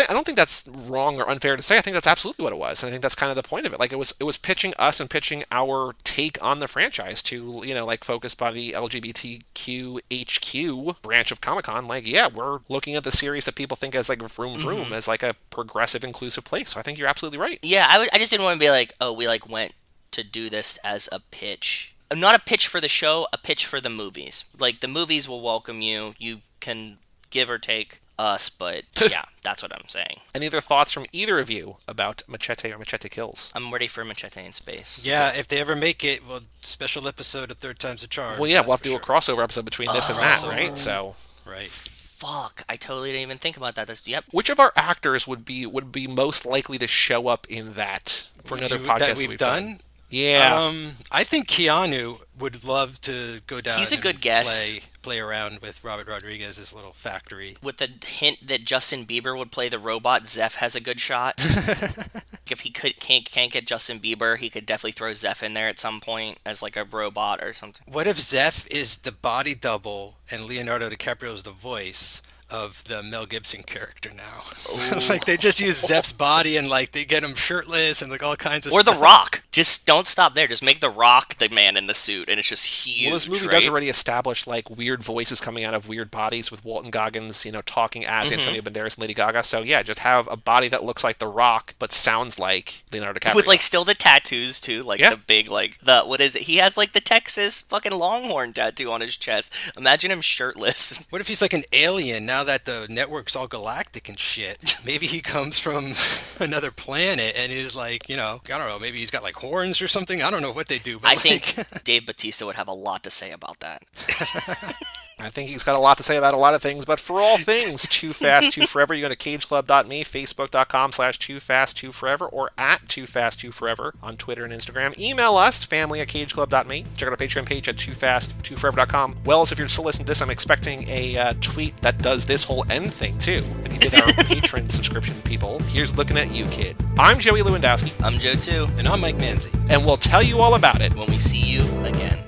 don't think that's wrong or unfair to say. I think that's absolutely what it was. And I think that's kind of the point of it. Like, it was pitching us and pitching our take on the franchise to, like, focused by the LGBTQ HQ branch of Comic-Con. Like, yeah, we're looking at the series that people think as, like, vroom vroom, as, like, a progressive, inclusive place. So I think you're absolutely right. Yeah, I just didn't want to be like, oh, we, like, went to do this as a pitch. Not a pitch for the show, a pitch for the movies. Like, the movies will welcome you. You can give or take us, but yeah, that's what I'm saying. Any other thoughts from either of you about Machete or Machete Kills? I'm ready for Machete in Space. Yeah, if they ever make it, special episode of Third Time's a Charm. Well, yeah, we'll have to do a crossover episode between this and that, right? So... Right. Fuck, I totally didn't even think about that. Yep. Which of our actors would be most likely to show up in that for another podcast that we've done? Yeah. I think Keanu would love to go down. He's a good guess. Play around with Robert Rodriguez's little factory. With the hint that Justin Bieber would play the robot, Zeph has a good shot. If he can't get Justin Bieber, he could definitely throw Zeph in there at some point as like a robot or something. What if Zeph is the body double and Leonardo DiCaprio is the voice of the Mel Gibson character now? Like, they just use Zeph's body and, like, they get him shirtless and, like, all kinds of stuff. Or stuff. The Rock. Just don't stop there. Just make The Rock the man in the suit, and it's just huge. Well, this movie does already establish, like, weird voices coming out of weird bodies with Walton Goggins, talking as Antonio Banderas and Lady Gaga. So, yeah, just have a body that looks like The Rock, but sounds like Leonardo DiCaprio. With, like, still the tattoos, too. Like, the big, like, what is it? He has, like, the Texas fucking Longhorn tattoo on his chest. Imagine him shirtless. What if he's like an alien now that the network's all galactic and shit? Maybe he comes from another planet and is like, I don't know, maybe he's got like horns or something. I don't know what they do, but I think Dave Bautista would have a lot to say about that. I think he's got a lot to say about a lot of things, but for all things Too Fast, Too Forever, you go to cageclub.me, facebook.com/TooFast2Forever, or at TooFast2Forever on Twitter and Instagram. Email us, family@cageclub.me. Check out our Patreon page at TooFast2Forever.com. Wells, if you're still listening to this, I'm expecting a tweet that does this whole end thing, too. If you did our Patreon subscription, people, here's looking at you, kid. I'm Joey Lewandowski. I'm Joe, too. And I'm Mike Manzi. And we'll tell you all about it when we see you again.